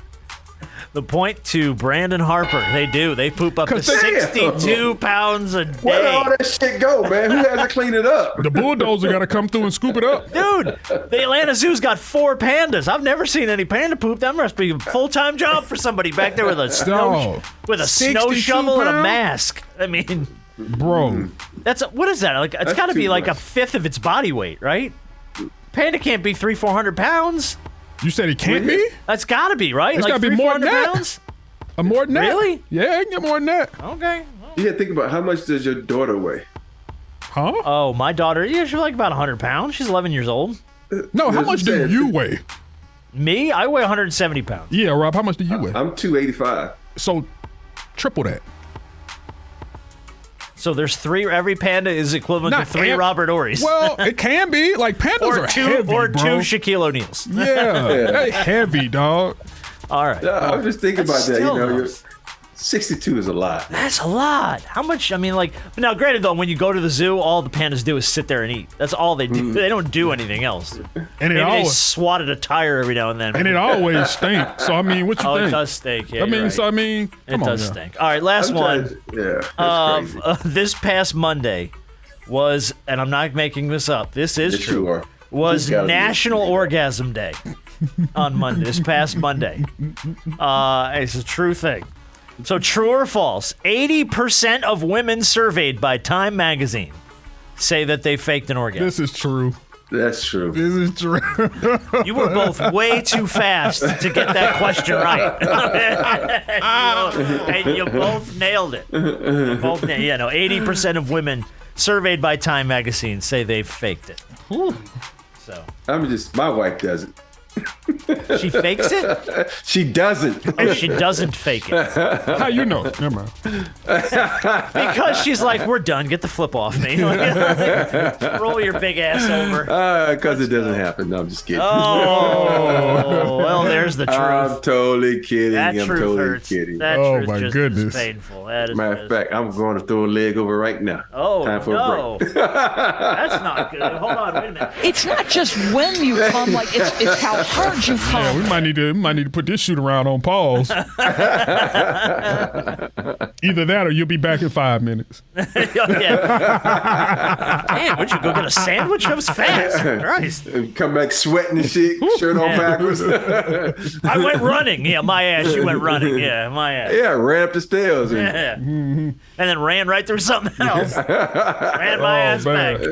The point to Brandon Harper. They do. They poop up to 'Cause they- 62 pounds a Where did all day. that shit go, man? Who has to clean it up? The bulldozer got to come through and scoop it up. Dude, the Atlanta Zoo's got 4 pandas. I've never seen any panda poop. That must be a full-time job for somebody back there with a snow with a snow 62 shovel and a pounds? mask. I mean, Bro, what is that? Like, it's That's got to be too like much. a fifth of its body weight, right? Panda can't be 300-400 pounds. you said it can't be? That's got to be right. It's like gotta be more than 300-400 that. pounds. More than that? Really? Yeah, I can get more than that. Okay. You gotta think about how much does your daughter weigh? Huh? Oh, my daughter, yeah, she's like about 100 pounds. She's 11 years old. No, how much do you weigh? Me, I weigh 170 pounds. Yeah, Rob, how much do you weigh? I'm 285. So, triple that. So there's 3. Every panda is equivalent to 3 Robert Horrys. Well, it can be. Like, pandas or are 2 heavy, or 2 bro. Shaquille O'Neals. Yeah, they heavy, dog. All right. No, I was just thinking about that. Still You know, knows. 62 is a lot. That's a lot. How much? I mean, like, now, granted, though, when you go to the zoo, all the pandas do is sit there and eat. That's all they do. They don't do anything else. And Maybe it they always swatted a tire every now and then. and it always stinks. So I mean, what you Oh, think? it does stink. Yeah, I mean, you're right. so I mean, It come on does now. stink. All right, last one. Yeah, that's crazy. This past Monday was, and I'm not making this up, this is Yes, true, you are. was It's gotta be. National Orgasm Day on Monday, this past Monday. It's a true thing. So true or false, 80% of women surveyed by Time Magazine say that they faked an orgasm. This is true. That's true. This is true. You were both way too fast to get that question right. And you both nailed it. You both 80% of women surveyed by Time Magazine say they faked it. So My wife doesn't. she fakes it, She doesn't. and she doesn't fake it How you know? Never mind. because she's like, "We're done. Get the flip off me. Roll your big ass over." Because it doesn't happen. No, I'm just kidding. Oh, well, there's the truth. I'm totally kidding. That I'm truth totally hurts. kidding. That Oh, truth my just goodness. is painful. That is Matter of just- fact, I'm going to throw a leg over right now. Oh, Time for no. a break. That's not good. Hold on, wait a minute. It's not just when you come, like it's how hard you come. Yeah, we might need to put this shoot around on pause. Either that or you'll be back in 5 minutes. Yeah. Damn, would you go get a sandwich? That was fast. Christ. Come back sweating and shit, shirt on Yeah. backwards. I went running. Yeah, my ass. You went running. Yeah, my ass. Yeah, ran up the stairs. And Yeah. And then ran right through something else. Ran my ass man. back.